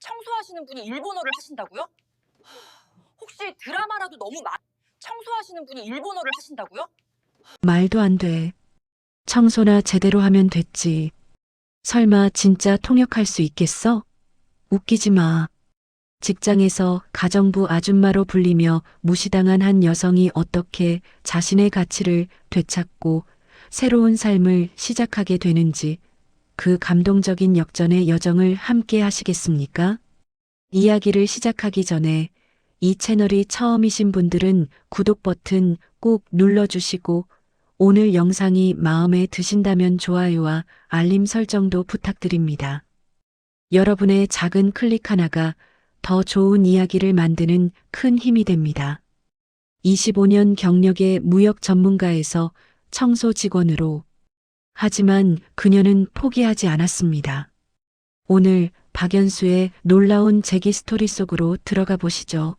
청소하시는 분이 일본어를 하신다고요? 혹시 드라마라도 너무 청소하시는 분이 일본어를 하신다고요? 말도 안 돼. 청소나 제대로 하면 됐지. 설마 진짜 통역할 수 있겠어? 웃기지 마. 직장에서 가정부 아줌마로 불리며 무시당한 한 여성이 어떻게 자신의 가치를 되찾고 새로운 삶을 시작하게 되는지 그 감동적인 역전의 여정을 함께 하시겠습니까? 이야기를 시작하기 전에 이 채널이 처음이신 분들은 구독 버튼 꼭 눌러주시고 오늘 영상이 마음에 드신다면 좋아요와 알림 설정도 부탁드립니다. 여러분의 작은 클릭 하나가 더 좋은 이야기를 만드는 큰 힘이 됩니다. 25년 경력의 무역 전문가에서 청소 직원으로 하지만 그녀는 포기하지 않았습니다. 오늘 박연수의 놀라운 재기 스토리 속으로 들어가 보시죠.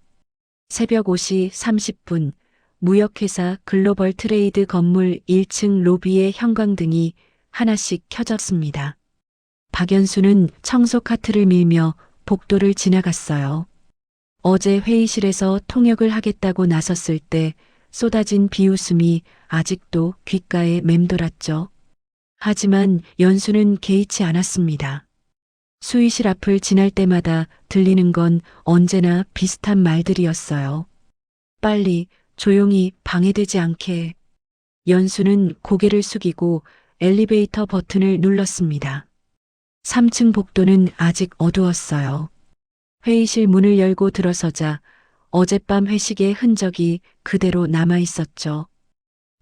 새벽 5시 30분 무역회사 글로벌 트레이드 건물 1층 로비의 형광등이 하나씩 켜졌습니다. 박연수는 청소 카트를 밀며 복도를 지나갔어요. 어제 회의실에서 통역을 하겠다고 나섰을 때 쏟아진 비웃음이 아직도 귓가에 맴돌았죠. 하지만 연수는 개의치 않았습니다. 수의실 앞을 지날 때마다 들리는 건 언제나 비슷한 말들이었어요. 빨리, 조용히 방해되지 않게. 연수는 고개를 숙이고 엘리베이터 버튼을 눌렀습니다. 3층 복도는 아직 어두웠어요. 회의실 문을 열고 들어서자 어젯밤 회식의 흔적이 그대로 남아 있었죠.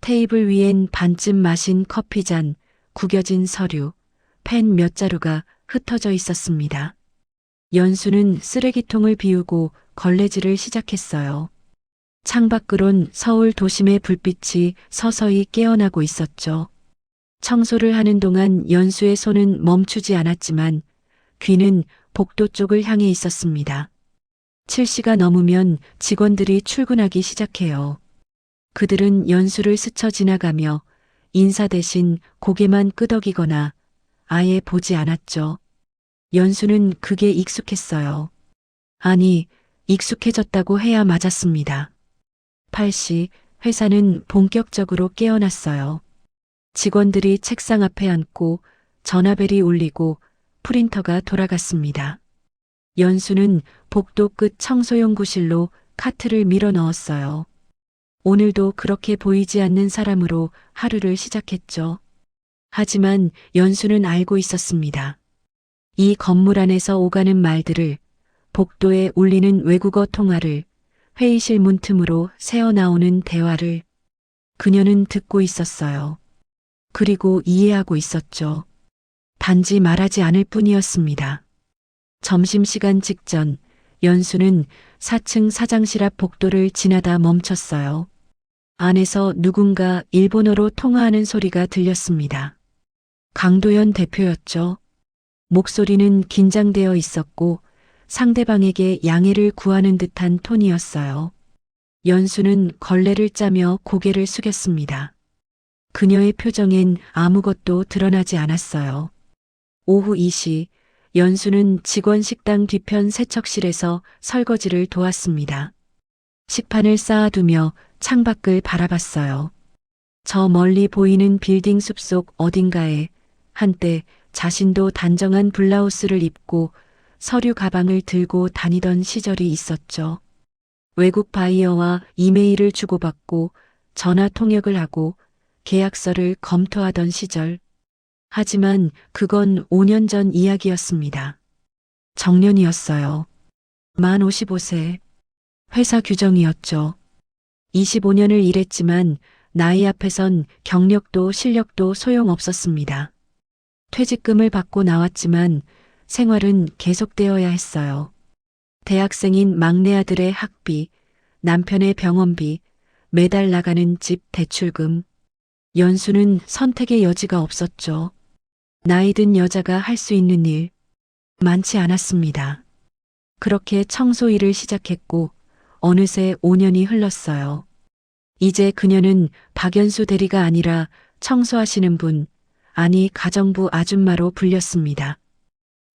테이블 위엔 반쯤 마신 커피잔, 구겨진 서류, 펜 몇 자루가 흩어져 있었습니다. 연수는 쓰레기통을 비우고 걸레질을 시작했어요. 창밖으론 서울 도심의 불빛이 서서히 깨어나고 있었죠. 청소를 하는 동안 연수의 손은 멈추지 않았지만 귀는 복도 쪽을 향해 있었습니다. 7시가 넘으면 직원들이 출근하기 시작해요. 그들은 연수를 스쳐 지나가며 인사 대신 고개만 끄덕이거나 아예 보지 않았죠. 연수는 그게 익숙했어요. 아니, 익숙해졌다고 해야 맞았습니다. 8시 회사는 본격적으로 깨어났어요. 직원들이 책상 앞에 앉고 전화벨이 울리고 프린터가 돌아갔습니다. 연수는 복도 끝 청소용 구실로 카트를 밀어 넣었어요. 오늘도 그렇게 보이지 않는 사람으로 하루를 시작했죠. 하지만 연수는 알고 있었습니다. 이 건물 안에서 오가는 말들을, 복도에 울리는 외국어 통화를, 회의실 문틈으로 새어나오는 대화를 그녀는 듣고 있었어요. 그리고 이해하고 있었죠. 단지 말하지 않을 뿐이었습니다. 점심시간 직전 연수는 4층 사장실 앞 복도를 지나다 멈췄어요. 안에서 누군가 일본어로 통화하는 소리가 들렸습니다. 강도현 대표였죠. 목소리는 긴장되어 있었고 상대방에게 양해를 구하는 듯한 톤이었어요. 연수는 걸레를 짜며 고개를 숙였습니다. 그녀의 표정엔 아무것도 드러나지 않았어요. 오후 2시 연수는 직원 식당 뒤편 세척실에서 설거지를 도왔습니다. 식판을 쌓아두며 창밖을 바라봤어요. 저 멀리 보이는 빌딩 숲속 어딘가에 한때 자신도 단정한 블라우스를 입고 서류 가방을 들고 다니던 시절이 있었죠. 외국 바이어와 이메일을 주고받고 전화 통역을 하고 계약서를 검토하던 시절. 하지만 그건 5년 전 이야기였습니다. 정년이었어요. 만 55세. 회사 규정이었죠. 25년을 일했지만 나이 앞에선 경력도 실력도 소용없었습니다. 퇴직금을 받고 나왔지만 생활은 계속되어야 했어요. 대학생인 막내 아들의 학비, 남편의 병원비, 매달 나가는 집 대출금. 연수는 선택의 여지가 없었죠. 나이 든 여자가 할 수 있는 일 많지 않았습니다. 그렇게 청소 일을 시작했고 어느새 5년이 흘렀어요. 이제 그녀는 박연수 대리가 아니라 청소하시는 분, 아니 가정부 아줌마로 불렸습니다.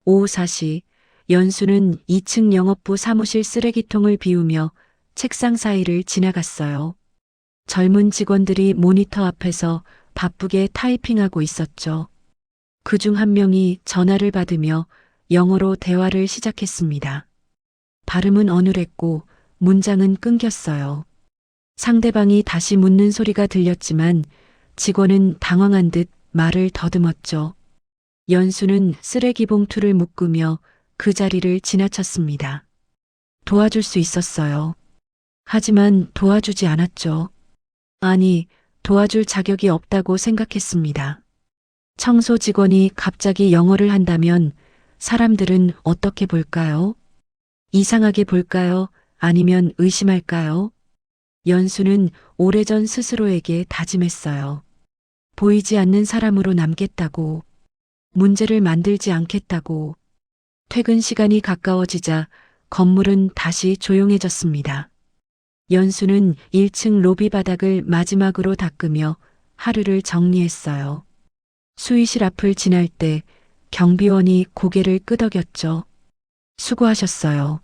오후 4시 연수는 2층 영업부 사무실 쓰레기통을 비우며 책상 사이를 지나갔어요. 젊은 직원들이 모니터 앞에서 바쁘게 타이핑하고 있었죠. 그중 한 명이 전화를 받으며 영어로 대화를 시작했습니다. 발음은 어눌했고 문장은 끊겼어요. 상대방이 다시 묻는 소리가 들렸지만 직원은 당황한 듯 말을 더듬었죠. 연수는 쓰레기 봉투를 묶으며 그 자리를 지나쳤습니다. 도와줄 수 있었어요. 하지만 도와주지 않았죠. 아니, 도와줄 자격이 없다고 생각했습니다. 청소 직원이 갑자기 영어를 한다면 사람들은 어떻게 볼까요? 이상하게 볼까요? 아니면 의심할까요? 연수는 오래전 스스로에게 다짐했어요. 보이지 않는 사람으로 남겠다고, 문제를 만들지 않겠다고. 퇴근 시간이 가까워지자 건물은 다시 조용해졌습니다. 연수는 1층 로비 바닥을 마지막으로 닦으며 하루를 정리했어요. 수의실 앞을 지날 때 경비원이 고개를 끄덕였죠. 수고하셨어요.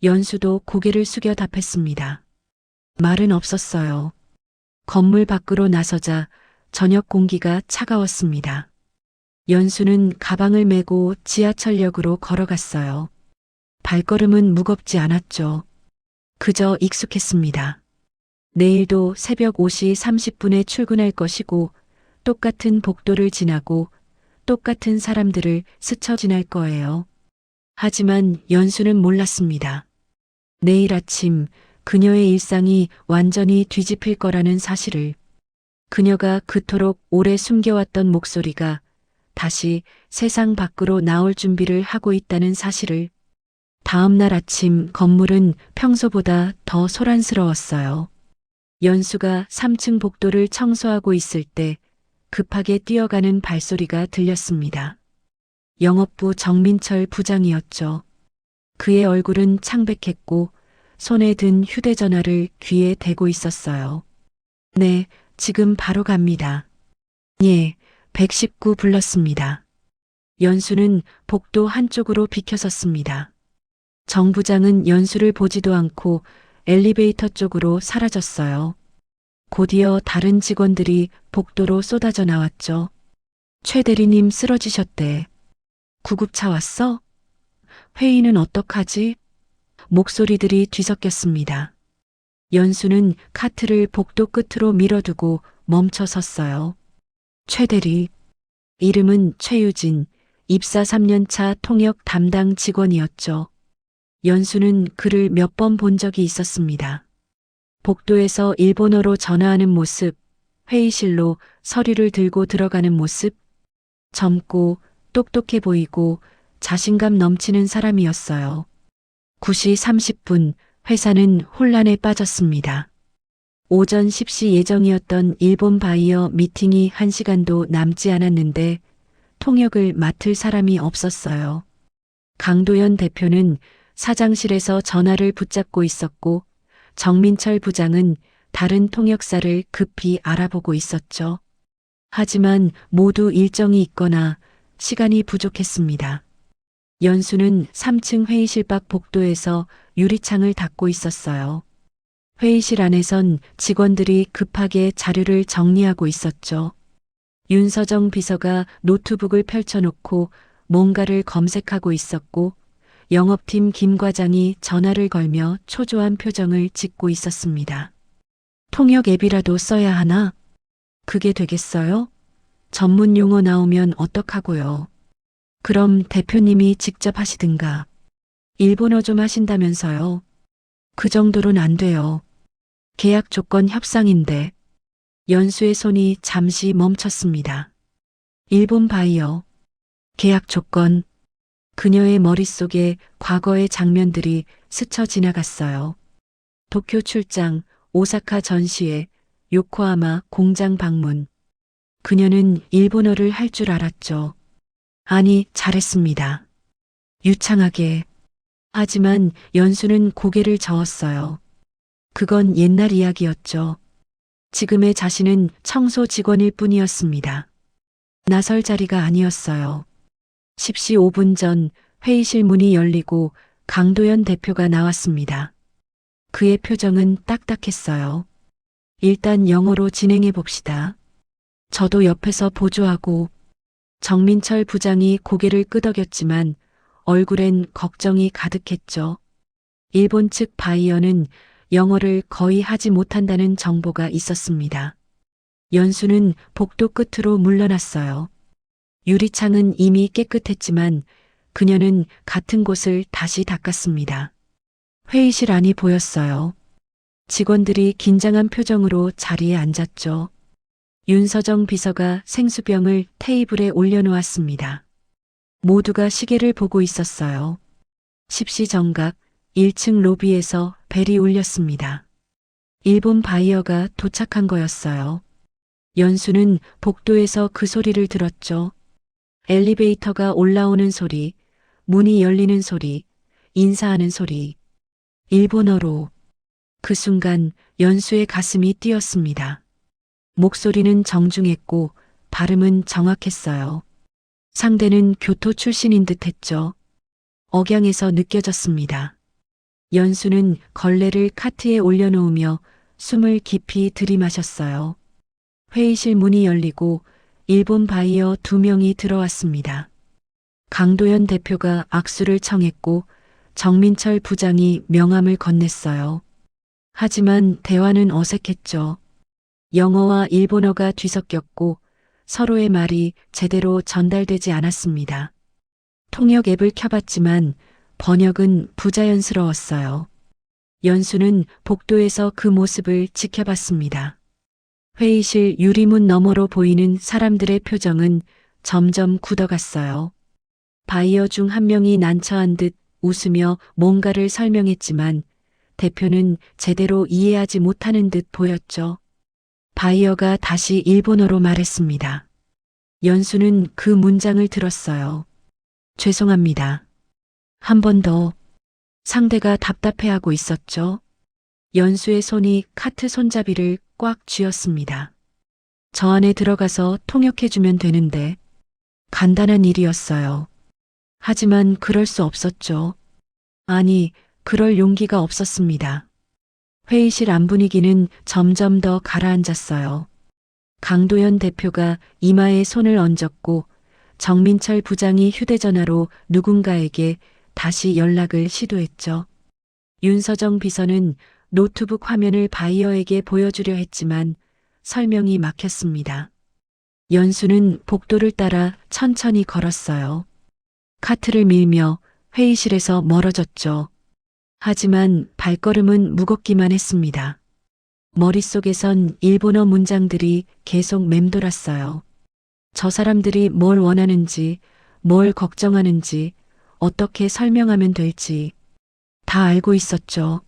연수도 고개를 숙여 답했습니다. 말은 없었어요. 건물 밖으로 나서자 저녁 공기가 차가웠습니다. 연수는 가방을 메고 지하철역으로 걸어갔어요. 발걸음은 무겁지 않았죠. 그저 익숙했습니다. 내일도 새벽 5시 30분에 출근할 것이고 똑같은 복도를 지나고 똑같은 사람들을 스쳐 지날 거예요. 하지만 연수는 몰랐습니다. 내일 아침 그녀의 일상이 완전히 뒤집힐 거라는 사실을, 그녀가 그토록 오래 숨겨왔던 목소리가 다시 세상 밖으로 나올 준비를 하고 있다는 사실을. 다음 날 아침 건물은 평소보다 더 소란스러웠어요. 연수가 3층 복도를 청소하고 있을 때 급하게 뛰어가는 발소리가 들렸습니다. 영업부 정민철 부장이었죠. 그의 얼굴은 창백했고 손에 든 휴대전화를 귀에 대고 있었어요. 네, 지금 바로 갑니다. 예, 119 불렀습니다. 연수는 복도 한쪽으로 비켜섰습니다. 정 부장은 연수를 보지도 않고 엘리베이터 쪽으로 사라졌어요. 곧이어 다른 직원들이 복도로 쏟아져 나왔죠. 최 대리님 쓰러지셨대. 구급차 왔어? 회의는 어떡하지? 목소리들이 뒤섞였습니다. 연수는 카트를 복도 끝으로 밀어두고 멈춰 섰어요. 최 대리. 이름은 최유진, 입사 3년차 통역 담당 직원이었죠. 연수는 그를 몇 번 본 적이 있었습니다. 복도에서 일본어로 전화하는 모습, 회의실로 서류를 들고 들어가는 모습, 젊고 똑똑해 보이고 자신감 넘치는 사람이었어요. 9시 30분 회사는 혼란에 빠졌습니다. 오전 10시 예정이었던 일본 바이어 미팅이 1시간도 남지 않았는데 통역을 맡을 사람이 없었어요. 강도현 대표는 사장실에서 전화를 붙잡고 있었고 정민철 부장은 다른 통역사를 급히 알아보고 있었죠. 하지만 모두 일정이 있거나 시간이 부족했습니다. 연수는 3층 회의실 밖 복도에서 유리창을 닫고 있었어요. 회의실 안에선 직원들이 급하게 자료를 정리하고 있었죠. 윤서정 비서가 노트북을 펼쳐놓고 뭔가를 검색하고 있었고 영업팀 김 과장이 전화를 걸며 초조한 표정을 짓고 있었습니다. 통역 앱이라도 써야 하나? 그게 되겠어요? 전문 용어 나오면 어떡하고요? 그럼 대표님이 직접 하시든가. 일본어 좀 하신다면서요. 그 정도로는 안 돼요. 계약 조건 협상인데. 연수의 손이 잠시 멈췄습니다. 일본 바이어. 계약 조건. 그녀의 머릿속에 과거의 장면들이 스쳐 지나갔어요. 도쿄 출장, 오사카 전시회, 요코하마 공장 방문. 그녀는 일본어를 할 줄 알았죠. 아니, 잘했습니다. 유창하게. 하지만 연수는 고개를 저었어요. 그건 옛날 이야기였죠. 지금의 자신은 청소 직원일 뿐이었습니다. 나설 자리가 아니었어요. 10시 5분 전 회의실 문이 열리고 강도연 대표가 나왔습니다. 그의 표정은 딱딱했어요. 일단 영어로 진행해 봅시다. 저도 옆에서 보조하고. 정민철 부장이 고개를 끄덕였지만 얼굴엔 걱정이 가득했죠. 일본 측 바이어는 영어를 거의 하지 못한다는 정보가 있었습니다. 연수는 복도 끝으로 물러났어요. 유리창은 이미 깨끗했지만 그녀는 같은 곳을 다시 닦았습니다. 회의실 안이 보였어요. 직원들이 긴장한 표정으로 자리에 앉았죠. 윤서정 비서가 생수병을 테이블에 올려놓았습니다. 모두가 시계를 보고 있었어요. 10시 정각 1층 로비에서 벨이 울렸습니다. 일본 바이어가 도착한 거였어요. 연수는 복도에서 그 소리를 들었죠. 엘리베이터가 올라오는 소리, 문이 열리는 소리, 인사하는 소리. 일본어로. 그 순간 연수의 가슴이 뛰었습니다. 목소리는 정중했고 발음은 정확했어요. 상대는 교토 출신인 듯 했죠. 억양에서 느껴졌습니다. 연수는 걸레를 카트에 올려놓으며 숨을 깊이 들이마셨어요. 회의실 문이 열리고 일본 바이어 2명이 들어왔습니다. 강도연 대표가 악수를 청했고 정민철 부장이 명함을 건넸어요. 하지만 대화는 어색했죠. 영어와 일본어가 뒤섞였고 서로의 말이 제대로 전달되지 않았습니다. 통역 앱을 켜봤지만 번역은 부자연스러웠어요. 연수는 복도에서 그 모습을 지켜봤습니다. 회의실 유리문 너머로 보이는 사람들의 표정은 점점 굳어갔어요. 바이어 중 한 명이 난처한 듯 웃으며 뭔가를 설명했지만 대표는 제대로 이해하지 못하는 듯 보였죠. 바이어가 다시 일본어로 말했습니다. 연수는 그 문장을 들었어요. 죄송합니다. 한 번 더. 상대가 답답해하고 있었죠. 연수의 손이 카트 손잡이를 꽉 쥐었습니다. 저 안에 들어가서 통역해주면 되는데. 간단한 일이었어요. 하지만 그럴 수 없었죠. 아니, 그럴 용기가 없었습니다. 회의실 안 분위기는 점점 더 가라앉았어요. 강도연 대표가 이마에 손을 얹었고 정민철 부장이 휴대전화로 누군가에게 다시 연락을 시도했죠. 윤서정 비서는 노트북 화면을 바이어에게 보여주려 했지만 설명이 막혔습니다. 연수는 복도를 따라 천천히 걸었어요. 카트를 밀며 회의실에서 멀어졌죠. 하지만 발걸음은 무겁기만 했습니다. 머릿속에선 일본어 문장들이 계속 맴돌았어요. 저 사람들이 뭘 원하는지, 뭘 걱정하는지, 어떻게 설명하면 될지 다 알고 있었죠.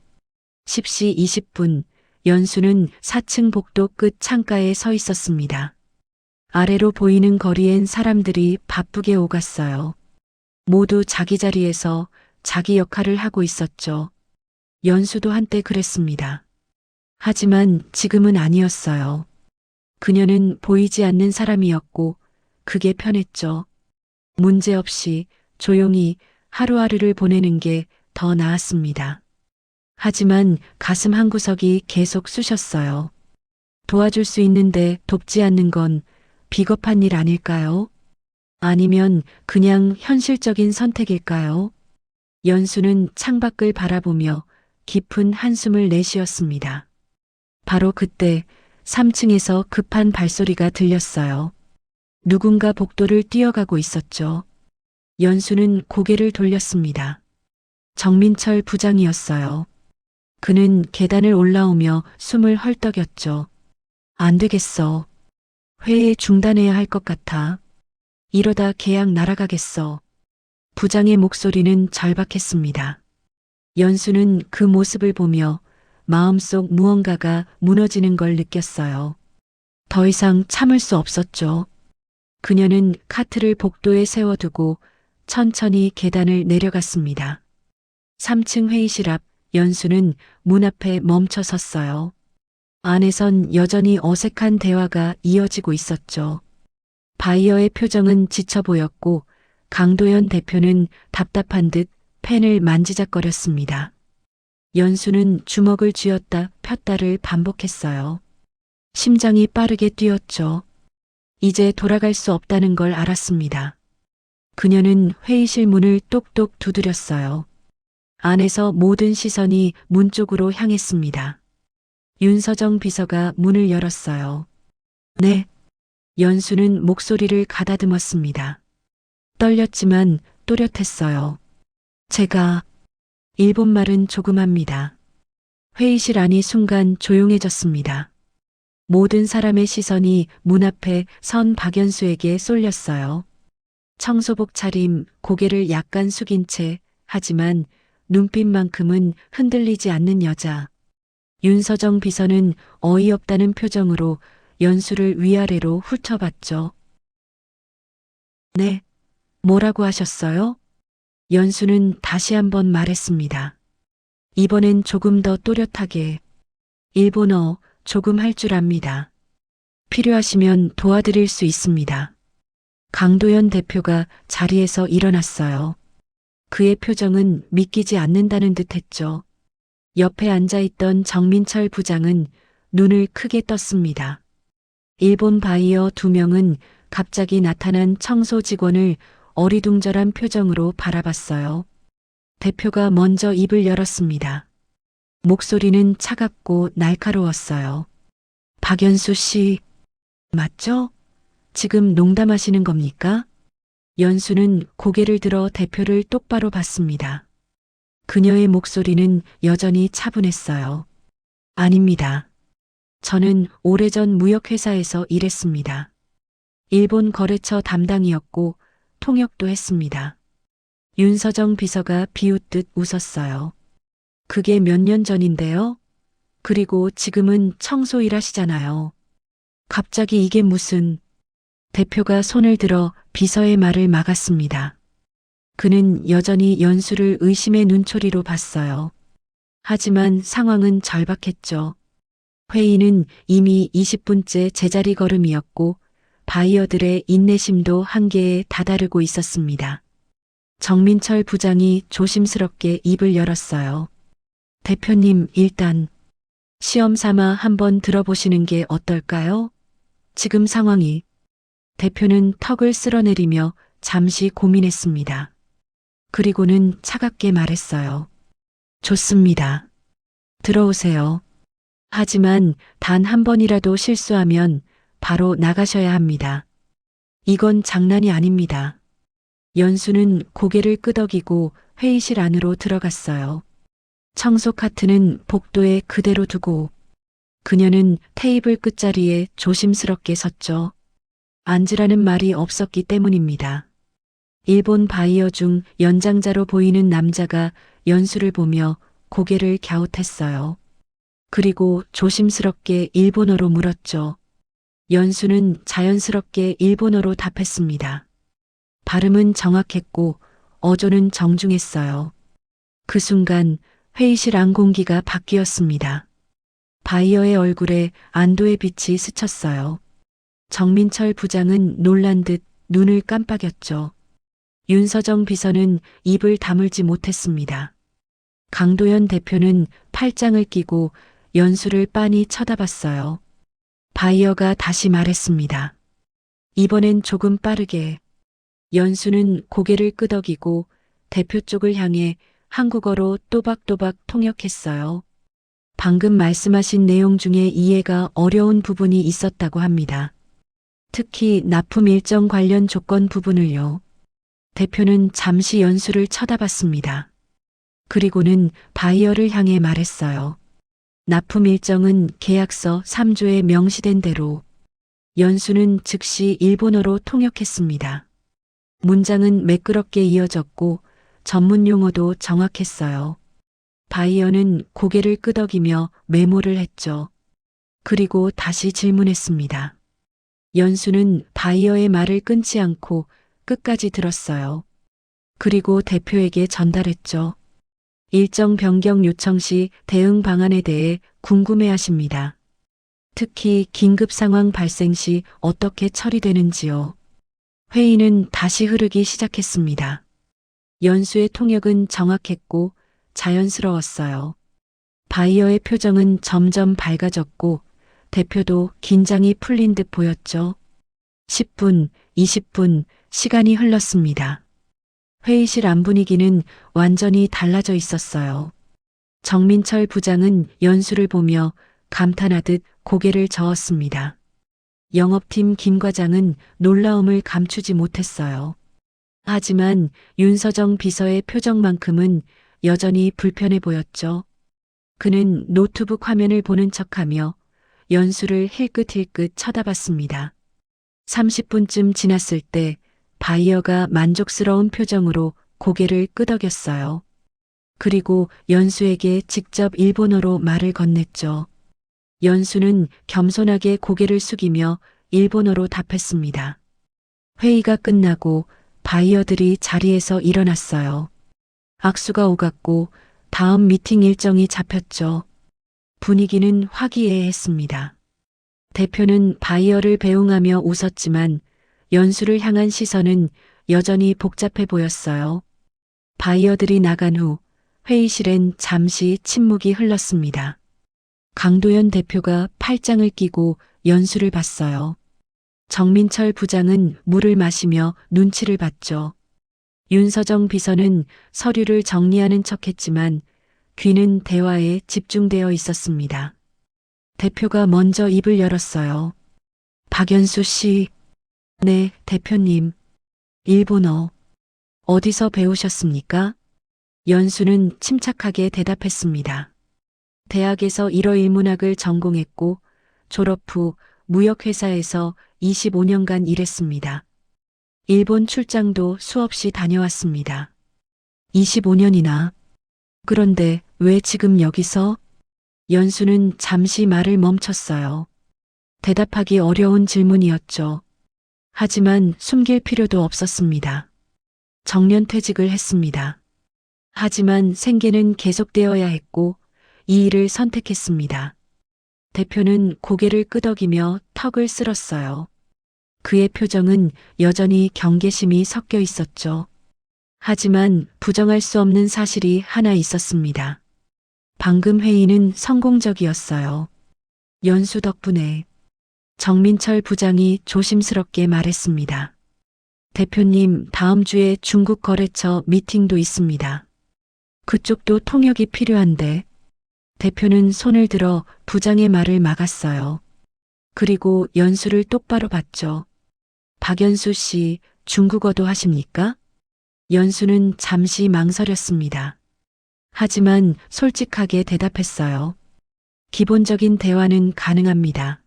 10시 20분, 연수는 4층 복도 끝 창가에 서 있었습니다. 아래로 보이는 거리엔 사람들이 바쁘게 오갔어요. 모두 자기 자리에서 자기 역할을 하고 있었죠. 연수도 한때 그랬습니다. 하지만 지금은 아니었어요. 그녀는 보이지 않는 사람이었고 그게 편했죠. 문제없이 조용히 하루하루를 보내는 게 더 나았습니다. 하지만 가슴 한구석이 계속 쑤셨어요. 도와줄 수 있는데 돕지 않는 건 비겁한 일 아닐까요? 아니면 그냥 현실적인 선택일까요? 연수는 창밖을 바라보며 깊은 한숨을 내쉬었습니다. 바로 그때 3층에서 급한 발소리가 들렸어요. 누군가 복도를 뛰어가고 있었죠. 연수는 고개를 돌렸습니다. 정민철 부장이었어요. 그는 계단을 올라오며 숨을 헐떡였죠. 안 되겠어. 회의 중단해야 할 것 같아. 이러다 계약 날아가겠어. 부장의 목소리는 절박했습니다. 연수는 그 모습을 보며 마음속 무언가가 무너지는 걸 느꼈어요. 더 이상 참을 수 없었죠. 그녀는 카트를 복도에 세워두고 천천히 계단을 내려갔습니다. 3층 회의실 앞 연수는 문 앞에 멈춰 섰어요. 안에선 여전히 어색한 대화가 이어지고 있었죠. 바이어의 표정은 지쳐 보였고 강도연 대표는 답답한 듯 펜을 만지작거렸습니다. 연수는 주먹을 쥐었다 폈다를 반복했어요. 심장이 빠르게 뛰었죠. 이제 돌아갈 수 없다는 걸 알았습니다. 그녀는 회의실 문을 똑똑 두드렸어요. 안에서 모든 시선이 문 쪽으로 향했습니다. 윤서정 비서가 문을 열었어요. 네. 연수는 목소리를 가다듬었습니다. 떨렸지만 또렷했어요. 제가 일본말은 조금 합니다. 회의실 안이 순간 조용해졌습니다. 모든 사람의 시선이 문 앞에 선 박연수에게 쏠렸어요. 청소복 차림, 고개를 약간 숙인 채 하지만 눈빛만큼은 흔들리지 않는 여자. 윤서정 비서는 어이없다는 표정으로 연수를 위아래로 훑어봤죠. 네. 뭐라고 하셨어요? 연수는 다시 한번 말했습니다. 이번엔 조금 더 또렷하게. 일본어 조금 할 줄 압니다. 필요하시면 도와드릴 수 있습니다. 강도연 대표가 자리에서 일어났어요. 그의 표정은 믿기지 않는다는 듯 했죠. 옆에 앉아있던 정민철 부장은 눈을 크게 떴습니다. 일본 바이어 2명은 갑자기 나타난 청소 직원을 어리둥절한 표정으로 바라봤어요. 대표가 먼저 입을 열었습니다. 목소리는 차갑고 날카로웠어요. 박연수 씨, 맞죠? 지금 농담하시는 겁니까? 연수는 고개를 들어 대표를 똑바로 봤습니다. 그녀의 목소리는 여전히 차분했어요. 아닙니다. 저는 오래전 무역회사에서 일했습니다. 일본 거래처 담당이었고 통역도 했습니다. 윤서정 비서가 비웃듯 웃었어요. 그게 몇 년 전인데요? 그리고 지금은 청소 일하시잖아요. 갑자기 이게 무슨... 대표가 손을 들어 비서의 말을 막았습니다. 그는 여전히 연수를 의심의 눈초리로 봤어요. 하지만 상황은 절박했죠. 회의는 이미 20분째 제자리 걸음이었고 바이어들의 인내심도 한계에 다다르고 있었습니다. 정민철 부장이 조심스럽게 입을 열었어요. 대표님, 일단 시험 삼아 한번 들어보시는 게 어떨까요? 지금 상황이... 대표는 턱을 쓸어내리며 잠시 고민했습니다. 그리고는 차갑게 말했어요. 좋습니다. 들어오세요. 하지만 단 한 번이라도 실수하면 바로 나가셔야 합니다. 이건 장난이 아닙니다. 연수는 고개를 끄덕이고 회의실 안으로 들어갔어요. 청소 카트는 복도에 그대로 두고 그녀는 테이블 끝자리에 조심스럽게 섰죠. 앉으라는 말이 없었기 때문입니다. 일본 바이어 중 연장자로 보이는 남자가 연수를 보며 고개를 갸웃했어요. 그리고 조심스럽게 일본어로 물었죠. 연수는 자연스럽게 일본어로 답했습니다. 발음은 정확했고 어조는 정중했어요. 그 순간 회의실 안 공기가 바뀌었습니다. 바이어의 얼굴에 안도의 빛이 스쳤어요. 정민철 부장은 놀란 듯 눈을 깜빡였죠. 윤서정 비서는 입을 다물지 못했습니다. 강도연 대표는 팔짱을 끼고 연수를 빤히 쳐다봤어요. 바이어가 다시 말했습니다. 이번엔 조금 빠르게. 연수는 고개를 끄덕이고 대표 쪽을 향해 한국어로 또박또박 통역했어요. 방금 말씀하신 내용 중에 이해가 어려운 부분이 있었다고 합니다. 특히 납품 일정 관련 조건 부분을요. 대표는 잠시 연수를 쳐다봤습니다. 그리고는 바이어를 향해 말했어요. 납품 일정은 계약서 3조에 명시된 대로. 연수는 즉시 일본어로 통역했습니다. 문장은 매끄럽게 이어졌고 전문 용어도 정확했어요. 바이어는 고개를 끄덕이며 메모를 했죠. 그리고 다시 질문했습니다. 연수는 바이어의 말을 끊지 않고 끝까지 들었어요. 그리고 대표에게 전달했죠. 일정 변경 요청 시 대응 방안에 대해 궁금해하십니다. 특히 긴급 상황 발생 시 어떻게 처리되는지요. 회의는 다시 흐르기 시작했습니다. 연수의 통역은 정확했고 자연스러웠어요. 바이어의 표정은 점점 밝아졌고 대표도 긴장이 풀린 듯 보였죠. 10분, 20분, 시간이 흘렀습니다. 회의실 안 분위기는 완전히 달라져 있었어요. 정민철 부장은 연수를 보며 감탄하듯 고개를 저었습니다. 영업팀 김 과장은 놀라움을 감추지 못했어요. 하지만 윤서정 비서의 표정만큼은 여전히 불편해 보였죠. 그는 노트북 화면을 보는 척하며 연수를 힐끗힐끗 쳐다봤습니다. 30분쯤 지났을 때 바이어가 만족스러운 표정으로 고개를 끄덕였어요. 그리고 연수에게 직접 일본어로 말을 건넸죠. 연수는 겸손하게 고개를 숙이며 일본어로 답했습니다. 회의가 끝나고 바이어들이 자리에서 일어났어요. 악수가 오갔고 다음 미팅 일정이 잡혔죠. 분위기는 화기애애했습니다. 대표는 바이어를 배웅하며 웃었지만 연수를 향한 시선은 여전히 복잡해 보였어요. 바이어들이 나간 후 회의실엔 잠시 침묵이 흘렀습니다. 강도연 대표가 팔짱을 끼고 연수를 봤어요. 정민철 부장은 물을 마시며 눈치를 봤죠. 윤서정 비서는 서류를 정리하는 척했지만 귀는 대화에 집중되어 있었습니다. 대표가 먼저 입을 열었어요. 박연수 씨. 네, 대표님. 일본어. 어디서 배우셨습니까? 연수는 침착하게 대답했습니다. 대학에서 일어일문학을 전공했고 졸업 후 무역회사에서 25년간 일했습니다. 일본 출장도 수없이 다녀왔습니다. 25년이나. 그런데 왜 지금 여기서? 연수는 잠시 말을 멈췄어요. 대답하기 어려운 질문이었죠. 하지만 숨길 필요도 없었습니다. 정년퇴직을 했습니다. 하지만 생계는 계속되어야 했고 이 일을 선택했습니다. 대표는 고개를 끄덕이며 턱을 쓸었어요. 그의 표정은 여전히 경계심이 섞여 있었죠. 하지만 부정할 수 없는 사실이 하나 있었습니다. 방금 회의는 성공적이었어요. 연수 덕분에. 정민철 부장이 조심스럽게 말했습니다. 대표님, 다음 주에 중국 거래처 미팅도 있습니다. 그쪽도 통역이 필요한데. 대표는 손을 들어 부장의 말을 막았어요. 그리고 연수를 똑바로 봤죠. 박연수 씨, 중국어도 하십니까? 연수는 잠시 망설였습니다. 하지만 솔직하게 대답했어요. 기본적인 대화는 가능합니다.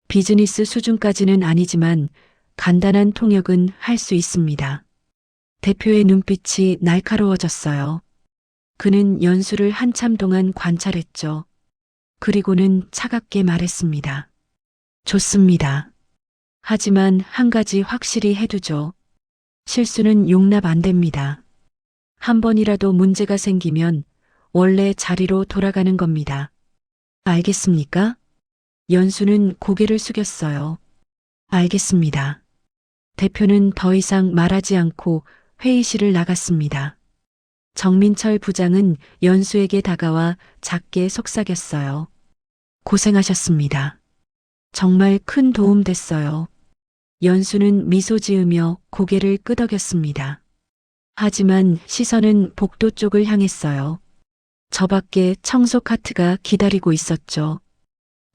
비즈니스 수준까지는 아니지만 간단한 통역은 할 수 있습니다. 대표의 눈빛이 날카로워졌어요. 그는 연수를 한참 동안 관찰했죠. 그리고는 차갑게 말했습니다. 좋습니다. 하지만 한 가지 확실히 해두죠. 실수는 용납 안 됩니다. 한 번이라도 문제가 생기면 원래 자리로 돌아가는 겁니다. 알겠습니까? 연수는 고개를 숙였어요. 알겠습니다. 대표는 더 이상 말하지 않고 회의실을 나갔습니다. 정민철 부장은 연수에게 다가와 작게 속삭였어요. 고생하셨습니다. 정말 큰 도움 됐어요. 연수는 미소 지으며 고개를 끄덕였습니다. 하지만 시선은 복도 쪽을 향했어요. 저 밖에 청소 카트가 기다리고 있었죠.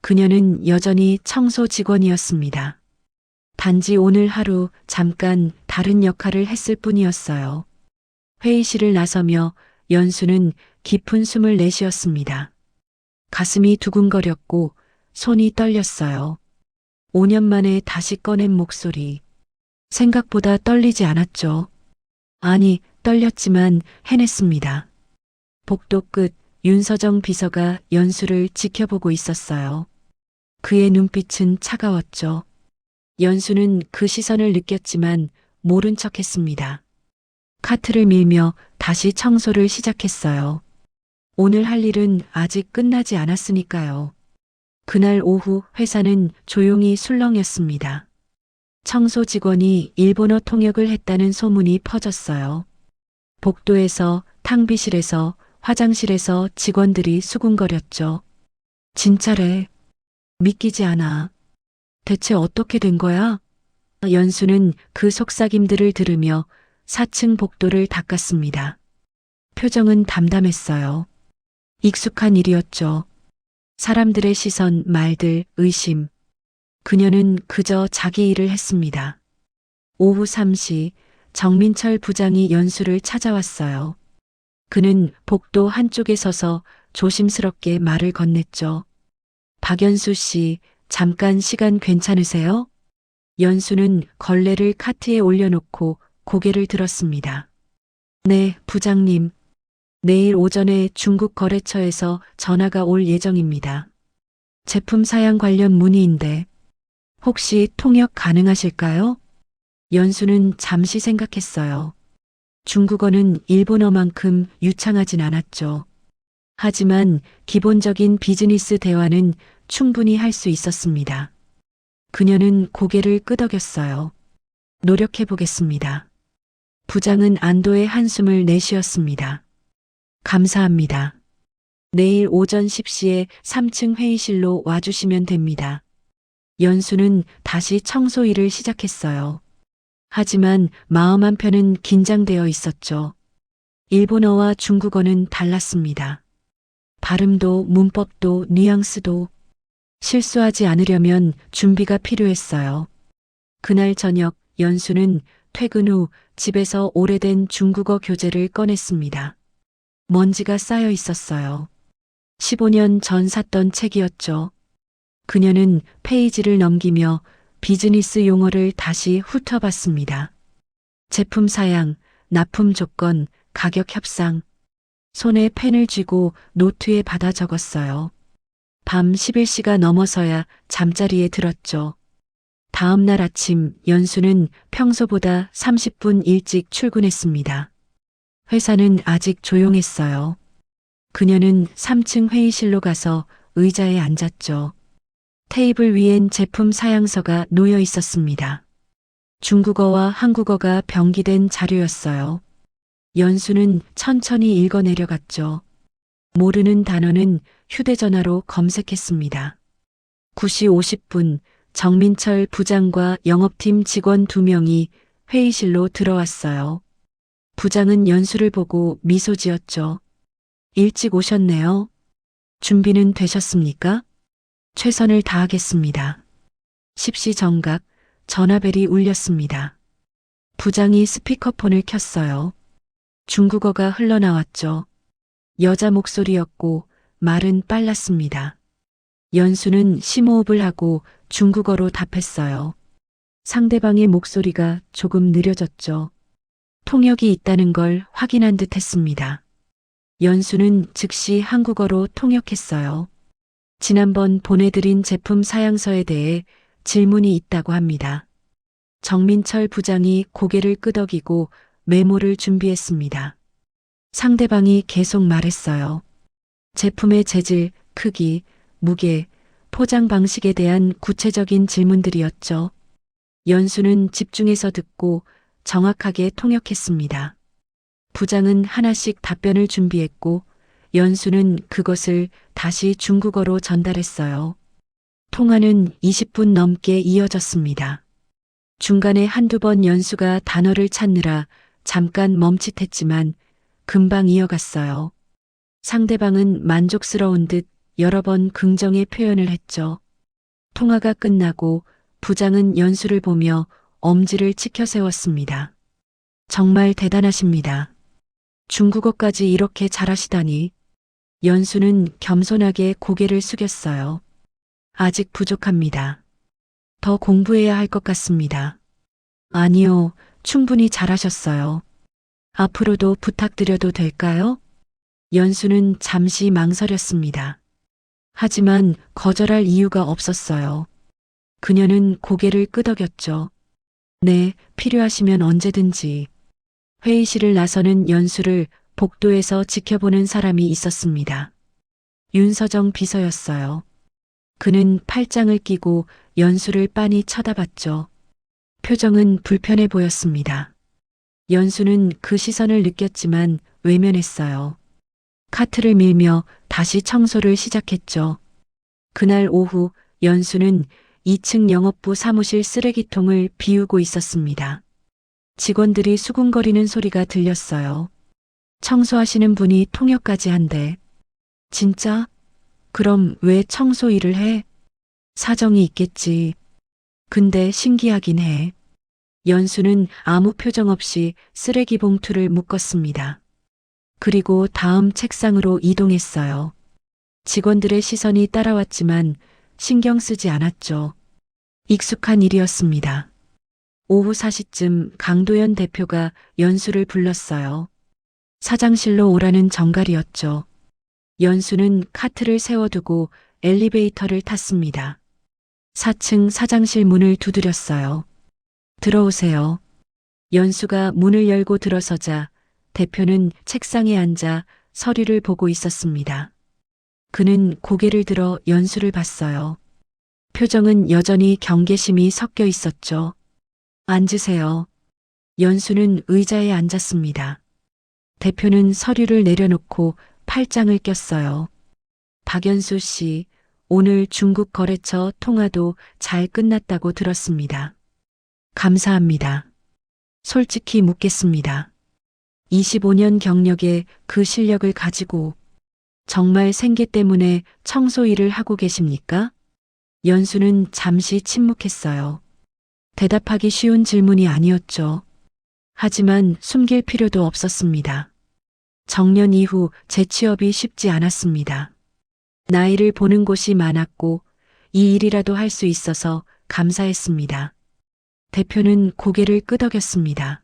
그녀는 여전히 청소 직원이었습니다. 단지 오늘 하루 잠깐 다른 역할을 했을 뿐이었어요. 회의실을 나서며 연수는 깊은 숨을 내쉬었습니다. 가슴이 두근거렸고 손이 떨렸어요. 5년 만에 다시 꺼낸 목소리. 생각보다 떨리지 않았죠. 아니, 떨렸지만 해냈습니다. 복도 끝 윤서정 비서가 연수를 지켜보고 있었어요. 그의 눈빛은 차가웠죠. 연수는 그 시선을 느꼈지만 모른 척했습니다. 카트를 밀며 다시 청소를 시작했어요. 오늘 할 일은 아직 끝나지 않았으니까요. 그날 오후 회사는 조용히 술렁였습니다. 청소 직원이 일본어 통역을 했다는 소문이 퍼졌어요. 복도에서, 탕비실에서, 화장실에서 직원들이 수군거렸죠. 진짜래. 믿기지 않아. 대체 어떻게 된 거야? 연수는 그 속삭임들을 들으며 4층 복도를 닦았습니다. 표정은 담담했어요. 익숙한 일이었죠. 사람들의 시선, 말들, 의심. 그녀는 그저 자기 일을 했습니다. 오후 3시 정민철 부장이 연수를 찾아왔어요. 그는 복도 한쪽에 서서 조심스럽게 말을 건넸죠. 박연수 씨, 잠깐 시간 괜찮으세요? 연수는 걸레를 카트에 올려놓고 고개를 들었습니다. 네, 부장님. 내일 오전에 중국 거래처에서 전화가 올 예정입니다. 제품 사양 관련 문의인데 혹시 통역 가능하실까요? 연수는 잠시 생각했어요. 중국어는 일본어만큼 유창하진 않았죠. 하지만 기본적인 비즈니스 대화는 충분히 할 수 있었습니다. 그녀는 고개를 끄덕였어요. 노력해 보겠습니다. 부장은 안도의 한숨을 내쉬었습니다. 감사합니다. 내일 오전 10시에 3층 회의실로 와주시면 됩니다. 연수는 다시 청소 일을 시작했어요. 하지만 마음 한편은 긴장되어 있었죠. 일본어와 중국어는 달랐습니다. 발음도 문법도 뉘앙스도 실수하지 않으려면 준비가 필요했어요. 그날 저녁 연수는 퇴근 후 집에서 오래된 중국어 교재를 꺼냈습니다. 먼지가 쌓여 있었어요. 15년 전 샀던 책이었죠. 그녀는 페이지를 넘기며 비즈니스 용어를 다시 훑어봤습니다. 제품 사양, 납품 조건, 가격 협상. 손에 펜을 쥐고 노트에 받아 적었어요. 밤 11시가 넘어서야 잠자리에 들었죠. 다음 날 아침 연수는 평소보다 30분 일찍 출근했습니다. 회사는 아직 조용했어요. 그녀는 3층 회의실로 가서 의자에 앉았죠. 테이블 위엔 제품 사양서가 놓여 있었습니다. 중국어와 한국어가 병기된 자료였어요. 연수는 천천히 읽어 내려갔죠. 모르는 단어는 휴대전화로 검색했습니다. 9시 50분 정민철 부장과 영업팀 직원 2명이 회의실로 들어왔어요. 부장은 연수를 보고 미소 지었죠. 일찍 오셨네요. 준비는 되셨습니까? 최선을 다하겠습니다. 10시 정각 전화벨이 울렸습니다. 부장이 스피커폰을 켰어요. 중국어가 흘러나왔죠. 여자 목소리였고 말은 빨랐습니다. 연수는 심호흡을 하고 중국어로 답했어요. 상대방의 목소리가 조금 느려졌죠. 통역이 있다는 걸 확인한 듯 했습니다. 연수는 즉시 한국어로 통역했어요. 지난번 보내드린 제품 사양서에 대해 질문이 있다고 합니다. 정민철 부장이 고개를 끄덕이고 메모를 준비했습니다. 상대방이 계속 말했어요. 제품의 재질, 크기, 무게, 포장 방식에 대한 구체적인 질문들이었죠. 연수는 집중해서 듣고 정확하게 통역했습니다. 부장은 하나씩 답변을 준비했고 연수는 그것을 다시 중국어로 전달했어요. 통화는 20분 넘게 이어졌습니다. 중간에 한두 번 연수가 단어를 찾느라 잠깐 멈칫했지만 금방 이어갔어요. 상대방은 만족스러운 듯 여러 번 긍정의 표현을 했죠. 통화가 끝나고 부장은 연수를 보며 엄지를 치켜 세웠습니다. 정말 대단하십니다. 중국어까지 이렇게 잘하시다니. 연수는 겸손하게 고개를 숙였어요. 아직 부족합니다. 더 공부해야 할 것 같습니다. 아니요, 충분히 잘하셨어요. 앞으로도 부탁드려도 될까요? 연수는 잠시 망설였습니다. 하지만 거절할 이유가 없었어요. 그녀는 고개를 끄덕였죠. 네, 필요하시면 언제든지. 회의실을 나서는 연수를 복도에서 지켜보는 사람이 있었습니다. 윤서정 비서였어요. 그는 팔짱을 끼고 연수를 빤히 쳐다봤죠. 표정은 불편해 보였습니다. 연수는 그 시선을 느꼈지만 외면했어요. 카트를 밀며 다시 청소를 시작했죠. 그날 오후 연수는 2층 영업부 사무실 쓰레기통을 비우고 있었습니다. 직원들이 수군거리는 소리가 들렸어요. 청소하시는 분이 통역까지 한대. 진짜? 그럼 왜 청소 일을 해? 사정이 있겠지. 근데 신기하긴 해. 연수는 아무 표정 없이 쓰레기 봉투를 묶었습니다. 그리고 다음 책상으로 이동했어요. 직원들의 시선이 따라왔지만 신경 쓰지 않았죠. 익숙한 일이었습니다. 오후 4시쯤 강도연 대표가 연수를 불렀어요. 사장실로 오라는 정갈이었죠. 연수는 카트를 세워두고 엘리베이터를 탔습니다. 4층 사장실 문을 두드렸어요. 들어오세요. 연수가 문을 열고 들어서자 대표는 책상에 앉아 서류를 보고 있었습니다. 그는 고개를 들어 연수를 봤어요. 표정은 여전히 경계심이 섞여 있었죠. 앉으세요. 연수는 의자에 앉았습니다. 대표는 서류를 내려놓고 팔짱을 꼈어요. 박연수 씨, 오늘 중국 거래처 통화도 잘 끝났다고 들었습니다. 감사합니다. 솔직히 묻겠습니다. 25년 경력의 그 실력을 가지고 정말 생계 때문에 청소 일을 하고 계십니까? 연수는 잠시 침묵했어요. 대답하기 쉬운 질문이 아니었죠. 하지만 숨길 필요도 없었습니다. 정년 이후 재취업이 쉽지 않았습니다. 나이를 보는 곳이 많았고 이 일이라도 할 수 있어서 감사했습니다. 대표는 고개를 끄덕였습니다.